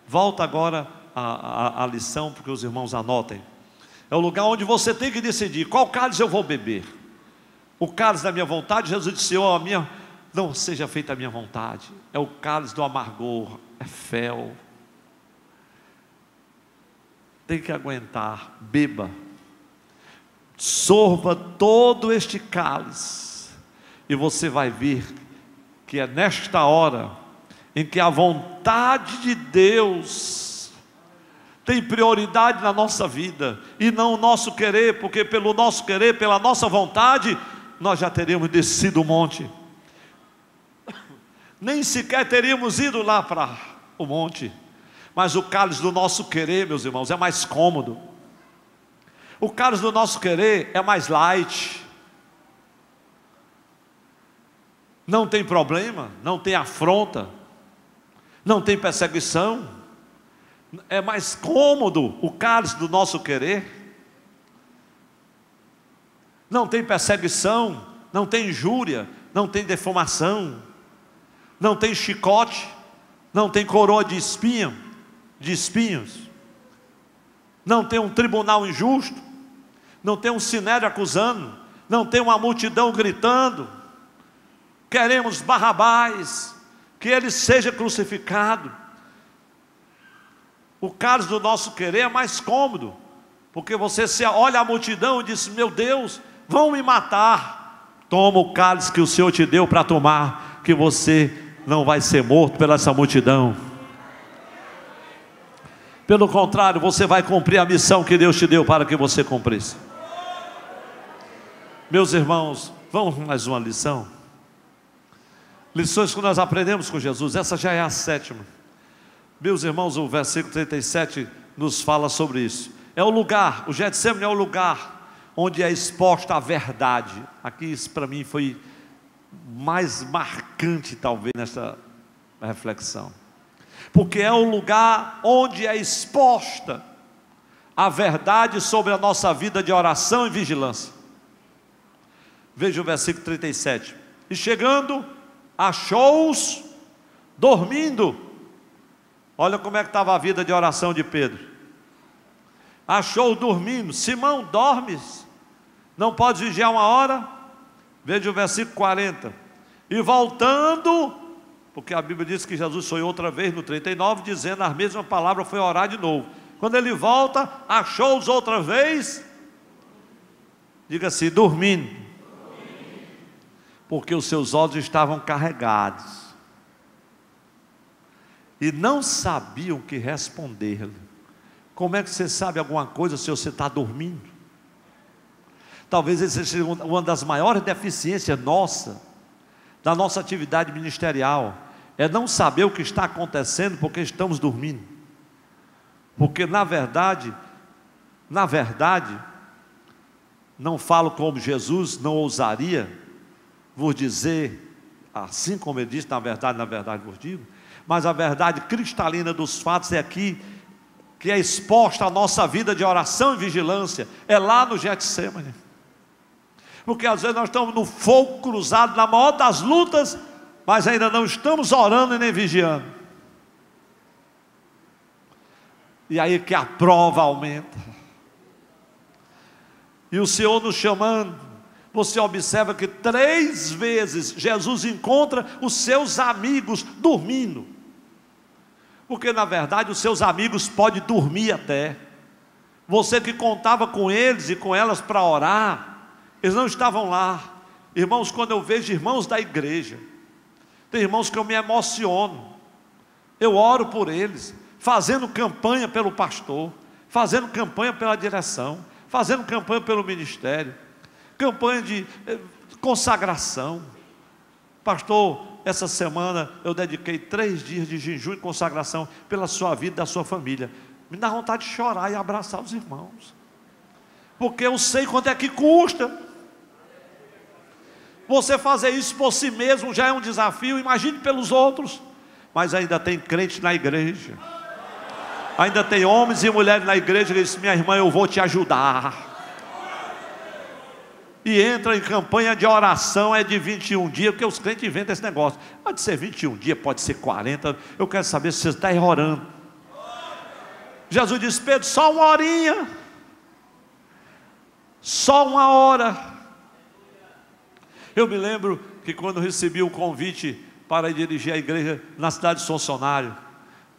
Volta agora a lição, porque os irmãos anotem. É o lugar onde você tem que decidir qual cálice eu vou beber. O cálice da minha vontade, Jesus disse: oh, não seja feita a minha vontade. É o cálice do amargor, é fel. Tem que aguentar, beba, sorva todo este cálice, e você vai ver que é nesta hora em que a vontade de Deus tem prioridade na nossa vida, e não o nosso querer, porque pelo nosso querer, pela nossa vontade, nós já teríamos descido o monte, nem sequer teríamos ido lá para o monte. Mas o cálice do nosso querer, meus irmãos, é mais cômodo. O cálice do nosso querer é mais light. Não tem problema, não tem afronta, não tem perseguição. É mais cômodo o cálice do nosso querer. Não tem perseguição, não tem injúria, não tem deformação, não tem chicote, não tem coroa de espinhos, não tem um tribunal injusto, não tem um sinédrio acusando, não tem uma multidão gritando: queremos Barrabás, que ele seja crucificado. O cálice do nosso querer é mais cômodo, porque você se olha a multidão e diz: meu Deus, vão me matar. Toma o cálice que o Senhor te deu para tomar, que você não vai ser morto pela essa multidão. Pelo contrário, você vai cumprir a missão que Deus te deu para que você cumprisse. Meus irmãos, vamos mais uma lição. Lições que nós aprendemos com Jesus. Essa já é a 7ª. Meus irmãos, o versículo 37 nos fala sobre isso. É o lugar, o Getsemane é o lugar onde é exposta a verdade. Aqui isso para mim foi mais marcante talvez nessa reflexão, porque é o lugar onde é exposta a verdade sobre a nossa vida de oração e vigilância. Veja o versículo 37. E chegando, achou-os dormindo. Olha como é que estava a vida de oração de Pedro. Achou dormindo. Simão, dormes? Não podes vigiar uma hora? Veja o versículo 40. E voltando, porque a Bíblia diz que Jesus foi outra vez no 39, dizendo a mesma palavra, foi orar de novo. Quando ele volta, achou-os outra vez, diga assim, dormindo, porque os seus olhos estavam carregados, e não sabiam o que responder. Como é que você sabe alguma coisa se você está dormindo? Talvez essa seja uma das maiores deficiências da nossa atividade ministerial, é não saber o que está acontecendo porque estamos dormindo. Porque na verdade, não falo como Jesus, não ousaria vos dizer, assim como ele disse, na verdade vos digo, mas a verdade cristalina dos fatos é aqui, que é exposta a nossa vida de oração e vigilância, é lá no Getsemane. Porque às vezes nós estamos no fogo cruzado, na maior das lutas, mas ainda não estamos orando e nem vigiando. E aí que a prova aumenta. E o Senhor nos chamando, você observa que 3 vezes Jesus encontra os seus amigos dormindo. Porque na verdade os seus amigos podem dormir até. Você que contava com eles e com elas para orar, eles não estavam lá. Irmãos, quando eu vejo irmãos da igreja, tem irmãos que eu me emociono. Eu oro por eles, fazendo campanha pelo pastor, fazendo campanha pela direção, fazendo campanha pelo ministério, campanha de consagração. Pastor, essa semana eu dediquei 3 dias de jejum e consagração pela sua vida e da sua família. Me dá vontade de chorar e abraçar os irmãos, porque eu sei quanto é que custa. Você fazer isso por si mesmo já é um desafio, imagine pelos outros. Mas ainda tem crente na igreja, ainda tem homens e mulheres na igreja que dizem: minha irmã, eu vou te ajudar. E entra em campanha de oração, é de 21 dias, porque os crentes inventam esse negócio. Pode ser 21 dias, pode ser 40, eu quero saber se você está orando. Jesus disse: Pedro, só uma horinha, só uma hora. Eu me lembro que quando recebi o convite para dirigir a igreja na cidade de Sonsonário,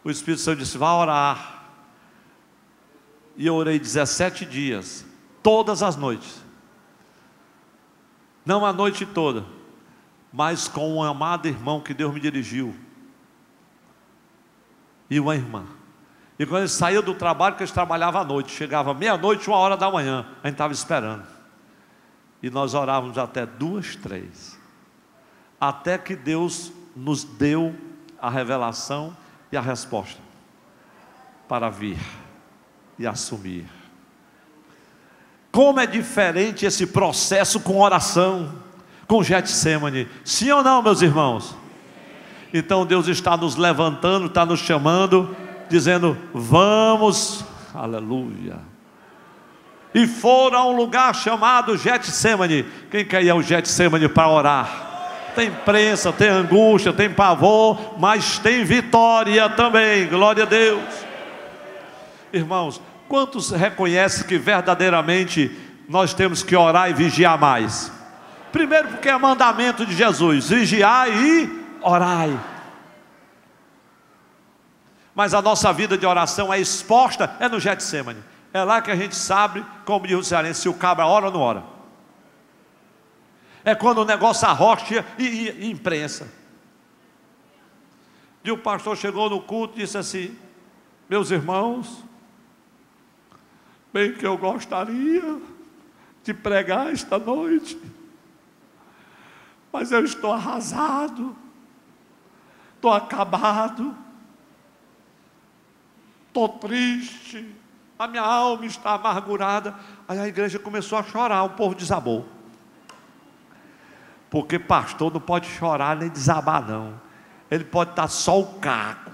o Espírito Santo disse: vá orar. E eu orei 17 dias, todas as noites, não a noite toda, mas com um amado irmão que Deus me dirigiu, e uma irmã. E quando ele saía do trabalho, que eles trabalhavam à noite, chegava meia-noite, 1h da manhã, a gente estava esperando, e nós orávamos até 2, 3, até que Deus nos deu a revelação e a resposta para vir e assumir. Como é diferente esse processo com oração, com Getsêmani, sim ou não, meus irmãos? Então Deus está nos levantando, está nos chamando, dizendo: vamos, aleluia. E foram a um lugar chamado Getsêmani. Quem quer ir ao Getsêmani para orar? Tem prensa, tem angústia, tem pavor, mas tem vitória também, glória a Deus. Irmãos, quantos reconhecem que verdadeiramente nós temos que orar e vigiar mais? Primeiro porque é mandamento de Jesus: vigiai e orai. Mas a nossa vida de oração é exposta, é no Getsêmani. É lá que a gente sabe, como diz o cearense, se o cabra ora ou não ora. É quando o negócio arrocha e imprensa. E o pastor chegou no culto e disse assim: meus irmãos, bem que eu gostaria de pregar esta noite, mas eu estou arrasado, estou acabado, estou triste, a minha alma está amargurada. Aí a igreja começou a chorar, o povo desabou. Porque pastor não pode chorar nem desabar não. Ele pode estar só o caco,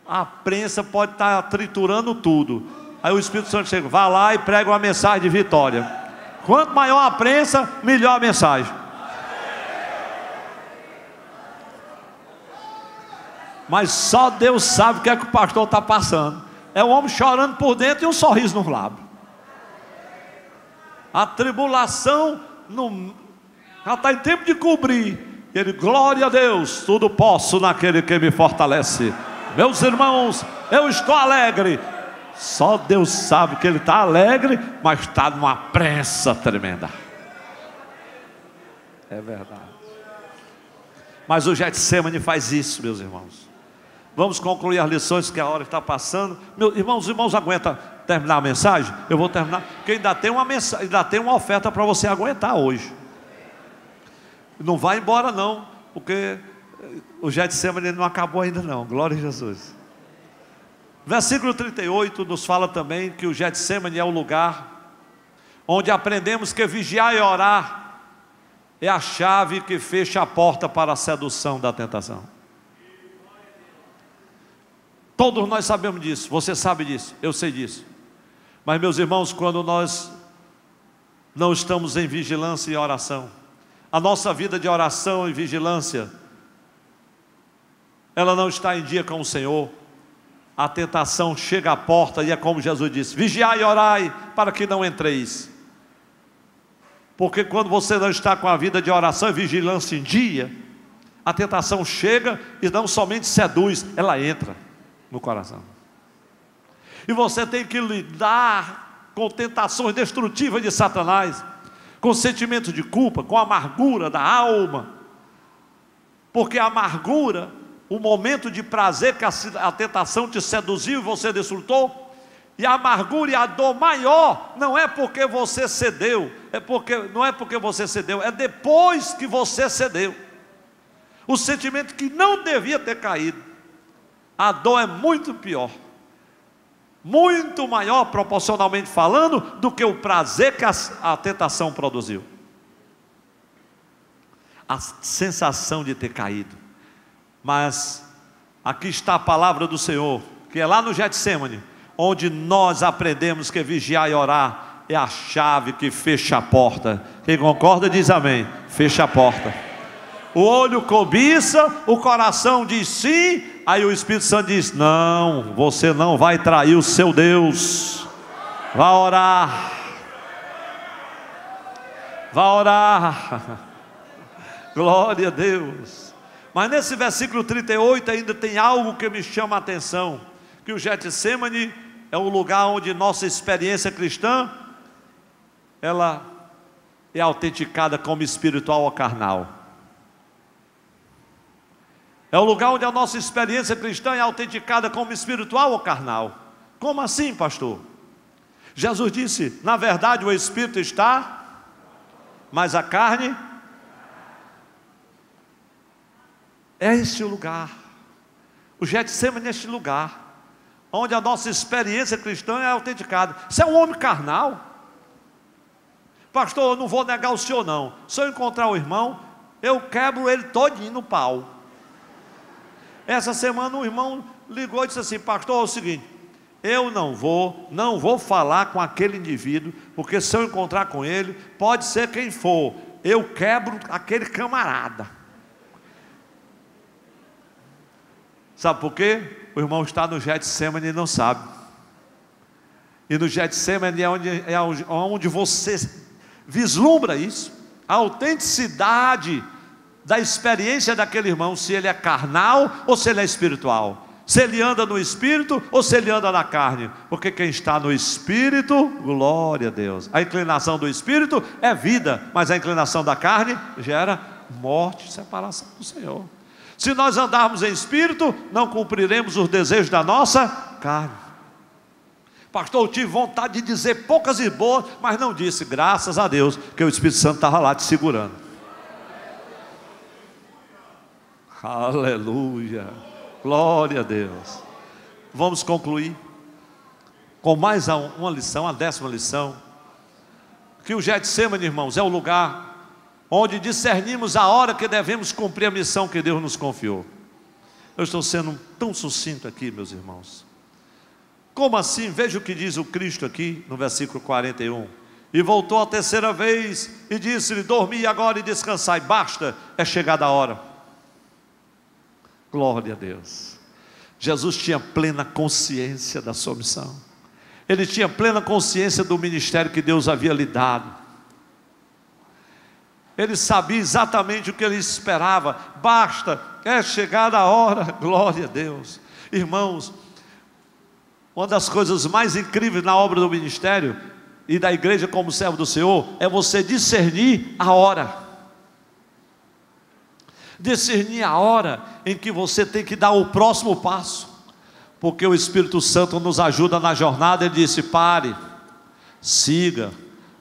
a prensa pode estar triturando tudo. Aí o Espírito Santo chega: vá lá e prega uma mensagem de vitória. Quanto maior a prensa, melhor a mensagem. Mas só Deus sabe o que é que o pastor está passando. É um homem chorando por dentro e um sorriso nos lábios. A tribulação já está em tempo de cobrir. Ele: glória a Deus, tudo posso naquele que me fortalece. Meus irmãos, eu estou alegre. Só Deus sabe que ele está alegre, mas está numa pressa tremenda. É verdade. Mas o Getsêmani faz isso, meus irmãos. Vamos concluir as lições, que a hora está passando. Meus irmãos, os irmãos aguentam terminar a mensagem? Eu vou terminar, porque ainda tem uma mensagem, ainda tem uma oferta para você aguentar hoje. Não vai embora não, porque o Getsêmani não acabou ainda não. Glória a Jesus. Versículo 38 nos fala também que o Getsêmani é o lugar onde aprendemos que vigiar e orar é a chave que fecha a porta para a sedução da tentação. Todos nós sabemos disso, você sabe disso, eu sei disso. Mas meus irmãos, quando nós não estamos em vigilância e oração, a nossa vida de oração e vigilância, ela não está em dia com o Senhor, a tentação chega à porta e é como Jesus disse: vigiai e orai para que não entreis. Porque quando você não está com a vida de oração e vigilância em dia, a tentação chega e não somente seduz, ela entra no coração. E você tem que lidar com tentações destrutivas de Satanás, com sentimento de culpa, com amargura da alma. Porque a amargura, o momento de prazer que a tentação te seduziu e você desfrutou, e a amargura e a dor maior não é porque você cedeu, não é porque você cedeu, é depois que você cedeu. O sentimento que não devia ter caído, a dor é muito pior, muito maior proporcionalmente falando, do que o prazer que a tentação produziu. A sensação de ter caído. Mas aqui está a palavra do Senhor, que é lá no Getsêmani, onde nós aprendemos que vigiar e orar é a chave que fecha a porta. Quem concorda diz amém. Fecha a porta. O olho cobiça, o coração diz sim, Aí o Espírito Santo diz: não, você não vai trair o seu Deus. Vá orar. Vá orar. Glória a Deus. Mas nesse versículo 38 ainda tem algo que me chama a atenção, que o Getsêmani é o lugar onde nossa experiência cristã, ela é autenticada como espiritual ou carnal. É o lugar onde a nossa experiência cristã é autenticada como espiritual ou carnal. Como assim, pastor? Jesus disse: na verdade o Espírito está, mas a carne é este lugar. O Getsêmani é este lugar onde a nossa experiência cristã é autenticada. Você é um homem carnal? Pastor, eu não vou negar o senhor não. Se eu encontrar o irmão, eu quebro ele todinho no pau. Essa semana um irmão ligou e disse assim: pastor, é o seguinte, eu não vou falar com aquele indivíduo, porque se eu encontrar com ele, pode ser quem for, eu quebro aquele camarada. Sabe por quê? O irmão está no Getsêmani e não sabe. E no Getsêmani é onde você vislumbra isso, a autenticidade da experiência daquele irmão, se ele é carnal ou se ele é espiritual, se ele anda no espírito ou se ele anda na carne. Porque quem está no espírito, glória a Deus, a inclinação do espírito é vida, mas a inclinação da carne gera morte, separação do Senhor. Se nós andarmos em espírito, não cumpriremos os desejos da nossa carne. Pastor, eu tive vontade de dizer poucas e boas, mas não disse, graças a Deus, que o Espírito Santo estava lá te segurando. Aleluia, glória a Deus. Vamos concluir com mais uma lição, a 10ª lição. Que o Getsêmani, irmãos, é o lugar onde discernimos a hora que devemos cumprir a missão que Deus nos confiou. Eu estou sendo tão sucinto aqui, meus irmãos. Como assim? Veja o que diz o Cristo aqui no versículo 41. E voltou a 3ª vez e disse-lhe: dormi agora e descansai, basta, é chegada a hora. Glória a Deus. Jesus tinha plena consciência da sua missão. Ele tinha plena consciência do ministério que Deus havia lhe dado. Ele sabia exatamente o que ele esperava. Basta, é chegada a hora. Glória a Deus. Irmãos, uma das coisas mais incríveis na obra do ministério e da igreja como servo do Senhor é você discernir a hora. Discernir a hora em que você tem que dar o próximo passo, porque o Espírito Santo nos ajuda na jornada. Ele disse: pare, siga,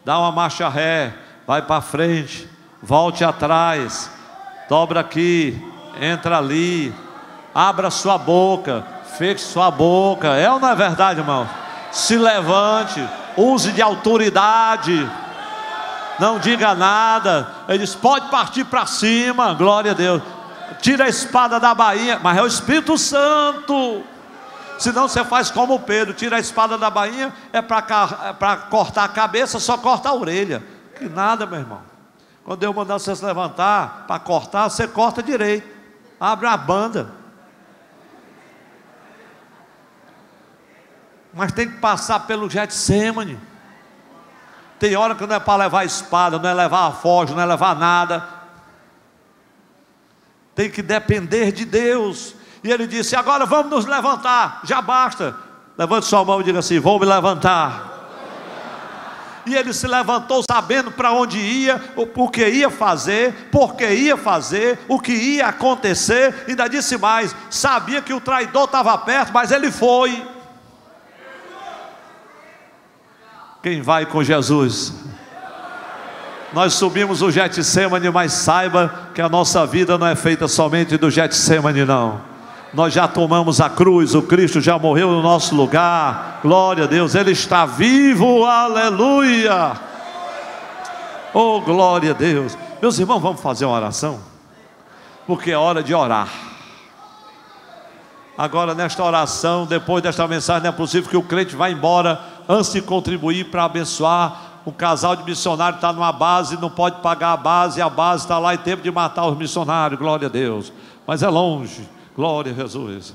dá uma marcha ré, vai para frente, volte atrás, dobra aqui, entra ali, abra sua boca, feche sua boca. É ou não é verdade, irmão? Se levante, use de autoridade, não diga nada. Ele diz: pode partir para cima, glória a Deus. Tira a espada da bainha, mas é o Espírito Santo. Senão você faz como Pedro, tira a espada da bainha, é para cortar a cabeça, só corta a orelha. Que nada, meu irmão. Quando Deus mandar você se levantar para cortar, você corta direito, abre a banda. Mas tem que passar pelo Getsêmani. Tem hora que não é para levar a espada, não é levar a foge, não é levar nada. Tem que depender de Deus. E ele disse: agora vamos nos levantar, já basta. Levante sua mão e diga assim: vou me levantar. E ele se levantou sabendo para onde ia, o que ia fazer, por que ia fazer, o que ia acontecer. Ainda disse mais: sabia que o traidor estava perto, mas ele foi. Quem vai com Jesus? Nós subimos o Getsêmani, mas saiba que a nossa vida não é feita somente do Getsêmani, não. Nós já tomamos a cruz, o Cristo já morreu no nosso lugar. Glória a Deus, Ele está vivo, aleluia. Oh, glória a Deus. Meus irmãos, vamos fazer uma oração, porque é hora de orar. Agora nesta oração, depois desta mensagem, não é possível que o crente vá embora antes de contribuir para abençoar. Um casal de missionários está numa base, não pode pagar a base está lá em tempo de matar os missionários, glória a Deus, mas é longe. Glória a Jesus.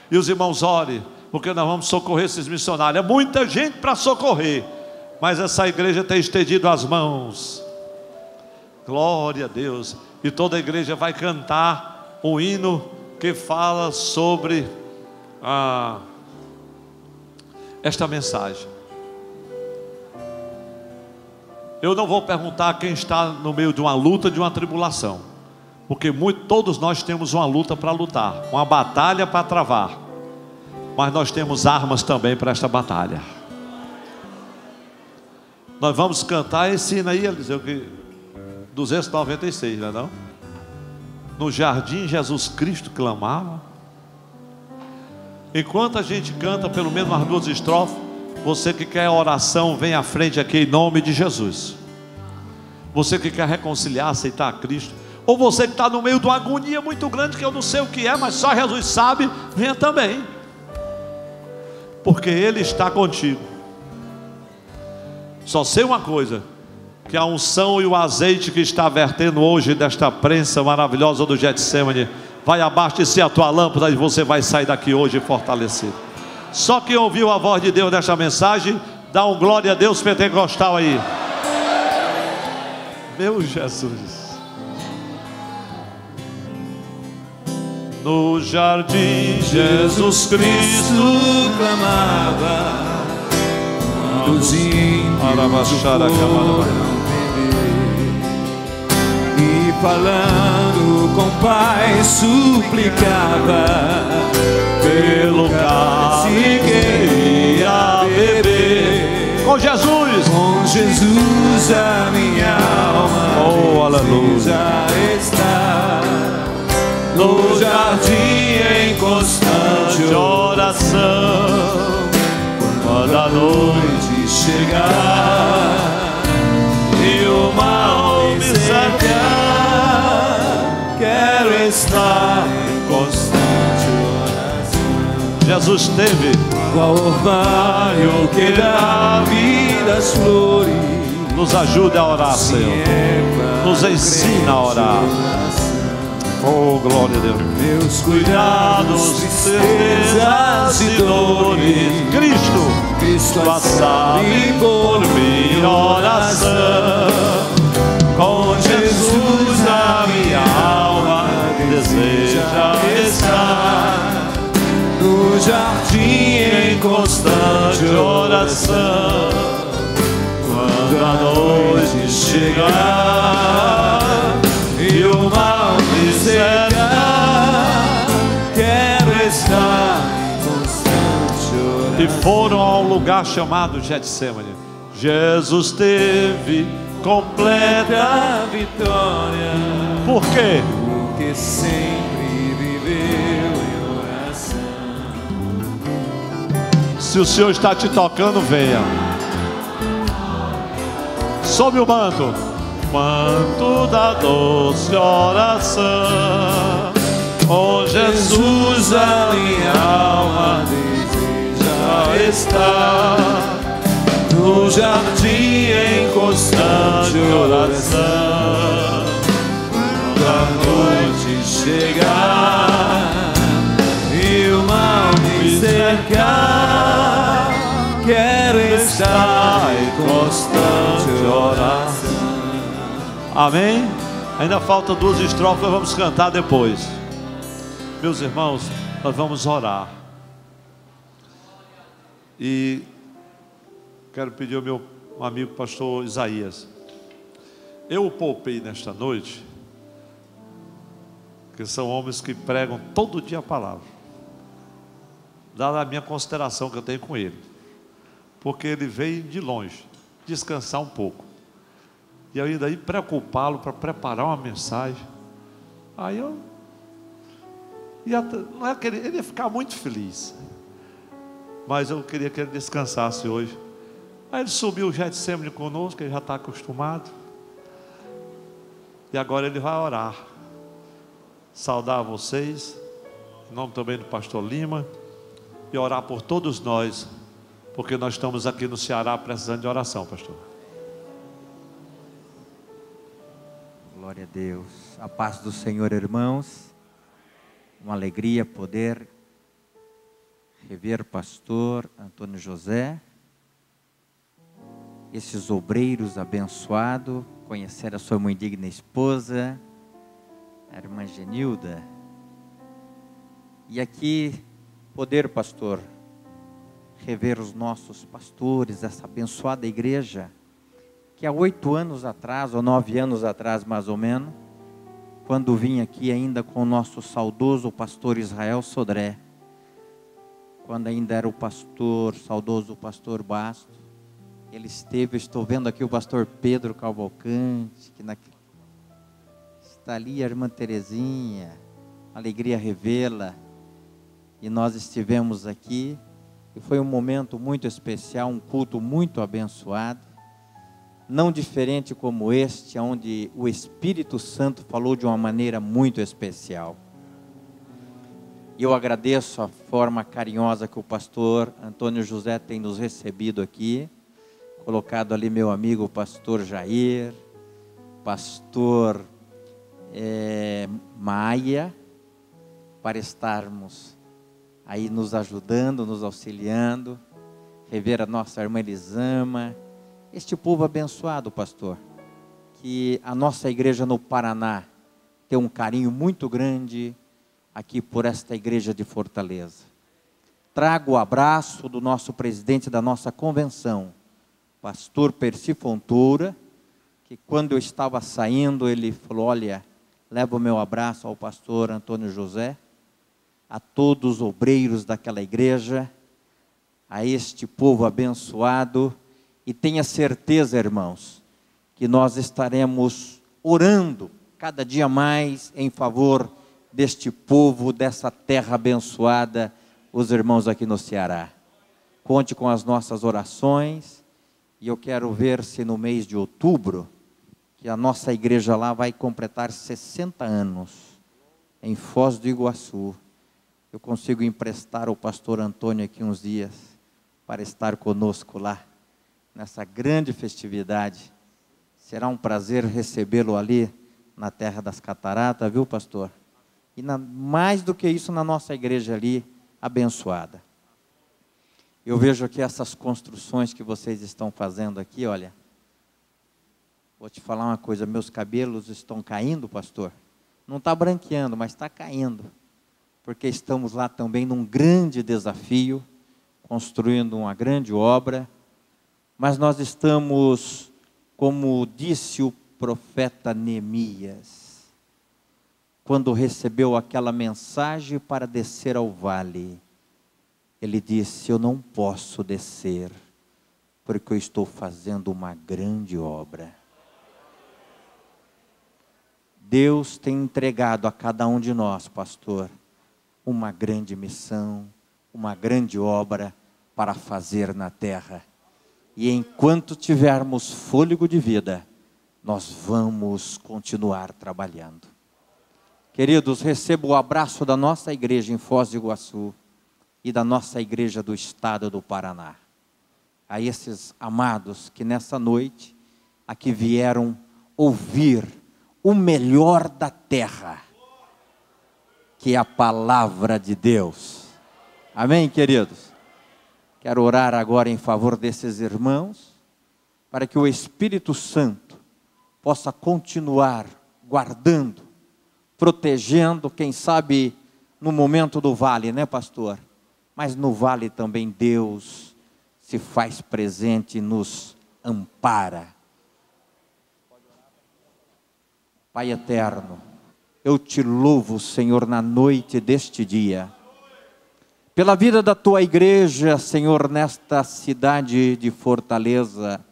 E os irmãos orem, porque nós vamos socorrer esses missionários. É muita gente para socorrer, mas essa igreja tem estendido as mãos. Glória a Deus. E toda a igreja vai cantar o hino que fala sobre esta mensagem. Eu não vou perguntar quem está no meio de uma luta, de uma tribulação, porque todos nós temos uma luta para lutar, uma batalha para travar, mas nós temos armas também para esta batalha. Nós vamos cantar esse hino aí, Eliseu, que 296, não é não? No jardim Jesus Cristo clamava. Enquanto a gente canta pelo menos umas 2 estrofes, você que quer oração, vem à frente aqui em nome de Jesus. Você que quer reconciliar, aceitar a Cristo, ou você que está no meio de uma agonia muito grande, que eu não sei o que é, mas só Jesus sabe, venha também, porque Ele está contigo. Só sei uma coisa, que a unção e o azeite que está vertendo hoje desta prensa maravilhosa do Getsemane vai abastecer a tua lâmpada, e você vai sair daqui hoje fortalecido. Só quem ouviu a voz de Deus nesta mensagem, dá um glória a Deus pentecostal aí. Meu Jesus. No jardim Jesus Cristo clamava, dos ímpios e falando com Pai suplicava pelo cálice que ia beber. Com Jesus a minha alma aleluia está no jardim em constante oração. Quando a noite chegar e o mal me cercar, quero estar em constante oração. Jesus teve qual orvalho que dá vida às flores. Nos ajuda a orar, Senhor. Nos ensina a orar. Oh, glória a Deus. Meus cuidados, tristezas e dores, Cristo sabe por minha oração. Com Jesus a minha alma deseja estar no jardim em constante oração. Quando a noite chegar e o mal me cercar, quero estar em constante oração. E foram a um lugar chamado Getsemane. Jesus teve completa vitória. Por quê? Porque sempre viveu em oração. Se o Senhor está te tocando, venha. Sob o manto da doce oração. Oh Jesus, a minha alma deseja estar no jardim em constante oração. Quando a noite chegar e o mal me cercar, quero estar em constante oração. Amém? Ainda faltam 2 estrofes, nós vamos cantar depois. Meus irmãos, nós vamos orar. E quero pedir ao meu amigo pastor Isaías. Eu o poupei nesta noite, que são homens que pregam todo dia a palavra, dada a minha consideração que eu tenho com ele, porque ele veio de longe descansar um pouco, e ainda ir preocupá-lo para preparar uma mensagem. Aí eu não é que ele ia ficar muito feliz, mas eu queria que ele descansasse hoje. Aí ele subiu o Getsemane conosco, ele já está acostumado, e agora ele vai orar, saudar vocês em nome também do pastor Lima, e orar por todos nós, porque nós estamos aqui no Ceará precisando de oração, pastor. Glória a Deus. A paz do Senhor, irmãos. Uma alegria poder rever o pastor Antônio José, esses obreiros abençoados, conhecer a sua muito digna esposa, a irmã Genilda. E aqui poder, pastor, rever os nossos pastores, essa abençoada igreja, que há 8 anos atrás, ou 9 anos atrás mais ou menos, quando vim aqui ainda com o nosso saudoso pastor Israel Sodré, quando ainda era o pastor, saudoso pastor Basto, ele esteve, estou vendo aqui o pastor Pedro Cavalcante, que está ali a irmã Terezinha, alegria revê-la, e nós estivemos aqui, e foi um momento muito especial, um culto muito abençoado, não diferente como este, onde o Espírito Santo falou de uma maneira muito especial. E eu agradeço a forma carinhosa que o pastor Antônio José tem nos recebido aqui, colocado ali meu amigo o pastor Jair, pastor Maia, para estarmos aí nos ajudando, nos auxiliando, rever a nossa irmã Elisama, este povo abençoado, pastor, que a nossa igreja no Paraná tem um carinho muito grande aqui por esta igreja de Fortaleza. Trago o abraço do nosso presidente da nossa convenção, pastor Percy Fontoura, que quando eu estava saindo, ele falou: olha, leva o meu abraço ao pastor Antônio José, a todos os obreiros daquela igreja, a este povo abençoado, e tenha certeza, irmãos, que nós estaremos orando cada dia mais em favor deste povo, dessa terra abençoada, os irmãos aqui no Ceará. Conte com as nossas orações, e eu quero ver se no mês de outubro, que a nossa igreja lá vai completar 60 anos, em Foz do Iguaçu, eu consigo emprestar o pastor Antônio aqui uns dias, para estar conosco lá, nessa grande festividade. Será um prazer recebê-lo ali, na terra das cataratas, viu, pastor? E mais do que isso, na nossa igreja ali, abençoada. Eu vejo aqui essas construções que vocês estão fazendo aqui, olha. Vou te falar uma coisa, meus cabelos estão caindo, pastor. Não está branqueando, mas está caindo. Porque estamos lá também num grande desafio, construindo uma grande obra. Mas nós estamos, como disse o profeta Neemias, quando recebeu aquela mensagem para descer ao vale, ele disse: eu não posso descer, porque eu estou fazendo uma grande obra. Deus tem entregado a cada um de nós, pastor, uma grande missão, uma grande obra para fazer na terra. E enquanto tivermos fôlego de vida, nós vamos continuar trabalhando. Queridos, recebo o abraço da nossa igreja em Foz do Iguaçu e da nossa igreja do estado do Paraná. A esses amados que nessa noite aqui vieram ouvir o melhor da terra, que é a palavra de Deus. Amém, queridos? Quero orar agora em favor desses irmãos, para que o Espírito Santo possa continuar guardando, protegendo, quem sabe no momento do vale, né, pastor? Mas no vale também Deus se faz presente e nos ampara. Pai eterno, eu te louvo, Senhor, na noite deste dia, pela vida da tua igreja, Senhor, nesta cidade de Fortaleza,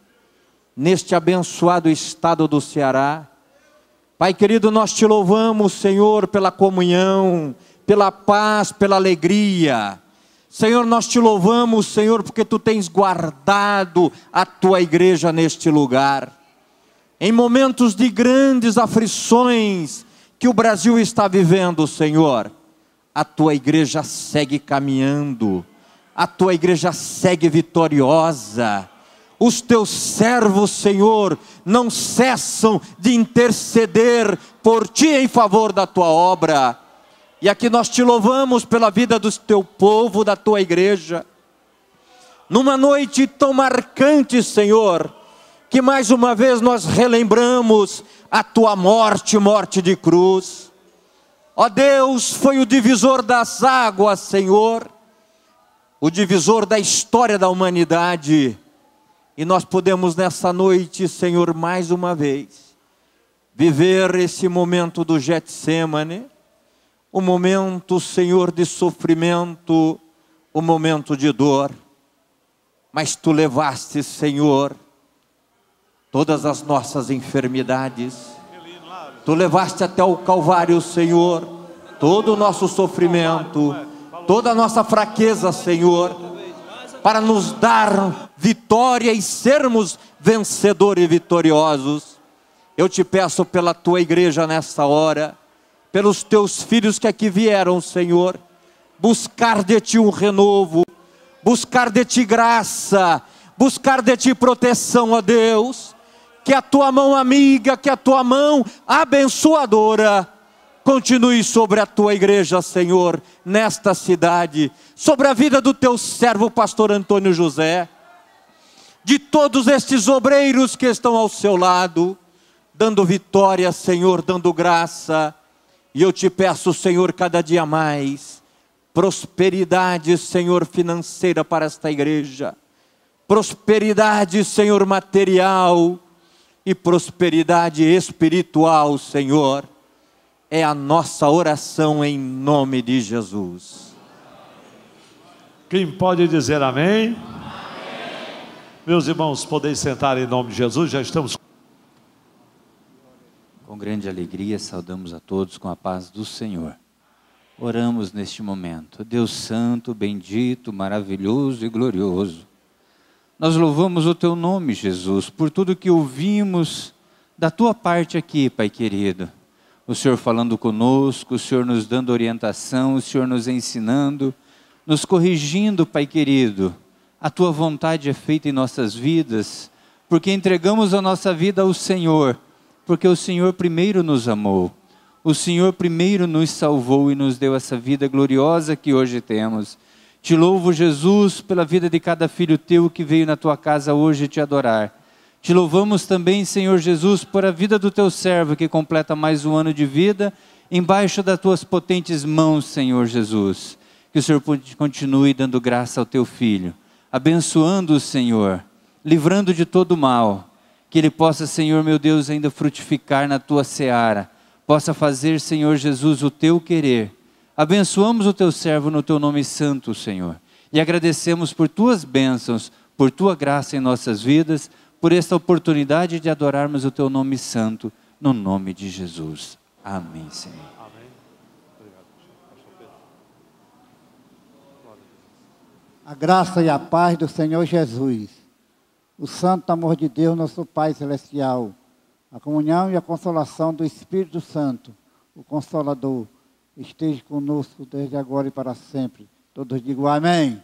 neste abençoado estado do Ceará. Pai querido, nós te louvamos, Senhor, pela comunhão, pela paz, pela alegria. Senhor, nós te louvamos, Senhor, porque tu tens guardado a tua igreja neste lugar. Em momentos de grandes aflições que o Brasil está vivendo, Senhor, a tua igreja segue caminhando, a tua igreja segue vitoriosa. Os teus servos, Senhor, não cessam de interceder por ti em favor da tua obra. E aqui nós te louvamos pela vida do teu povo, da tua igreja. Numa noite tão marcante, Senhor, que mais uma vez nós relembramos a tua morte, morte de cruz. Ó Deus, foi o divisor das águas, Senhor, o divisor da história da humanidade. E nós podemos nessa noite, Senhor, mais uma vez, viver esse momento do Getsêmani, o momento, Senhor, de sofrimento, o momento de dor. Mas tu levaste, Senhor, todas as nossas enfermidades. Tu levaste até o Calvário, Senhor, todo o nosso sofrimento, toda a nossa fraqueza, Senhor, para nos dar vitória e sermos vencedores e vitoriosos. Eu te peço pela tua igreja nessa hora, pelos teus filhos que aqui vieram, Senhor, buscar de ti um renovo, buscar de ti graça, buscar de ti proteção, ó Deus. Que a tua mão amiga, que a tua mão abençoadora continue sobre a tua igreja, Senhor, nesta cidade, sobre a vida do teu servo, pastor Antônio José, de todos estes obreiros que estão ao seu lado, dando vitória, Senhor, dando graça. E eu te peço, Senhor, cada dia mais, prosperidade, Senhor, financeira para esta igreja, prosperidade, Senhor, material, e prosperidade espiritual, Senhor, é a nossa oração em nome de Jesus. Quem pode dizer amém? Amém. Meus irmãos, podeis sentar em nome de Jesus, já estamos... Com grande alegria saudamos a todos com a paz do Senhor. Oramos neste momento. Deus santo, bendito, maravilhoso e glorioso, nós louvamos o teu nome, Jesus, por tudo que ouvimos da tua parte aqui, Pai querido. O Senhor falando conosco, o Senhor nos dando orientação, o Senhor nos ensinando, nos corrigindo, Pai querido. A tua vontade é feita em nossas vidas, porque entregamos a nossa vida ao Senhor, porque o Senhor primeiro nos amou. O Senhor primeiro nos salvou e nos deu essa vida gloriosa que hoje temos. Te louvo, Jesus, pela vida de cada filho teu que veio na tua casa hoje te adorar. Te louvamos também, Senhor Jesus, por a vida do teu servo que completa mais um ano de vida, embaixo das tuas potentes mãos, Senhor Jesus. Que o Senhor continue dando graça ao teu filho, abençoando o Senhor, livrando de todo mal. Que ele possa, Senhor meu Deus, ainda frutificar na tua seara, possa fazer, Senhor Jesus, o teu querer. Abençoamos o teu servo no teu nome santo, Senhor. E agradecemos por tuas bênçãos, por tua graça em nossas vidas, por esta oportunidade de adorarmos o teu nome santo, no nome de Jesus. Amém, Senhor. Amém. Obrigado. A graça e a paz do Senhor Jesus, o santo amor de Deus, nosso Pai Celestial, a comunhão e a consolação do Espírito Santo, o Consolador, esteja conosco desde agora e para sempre. Todos digam amém.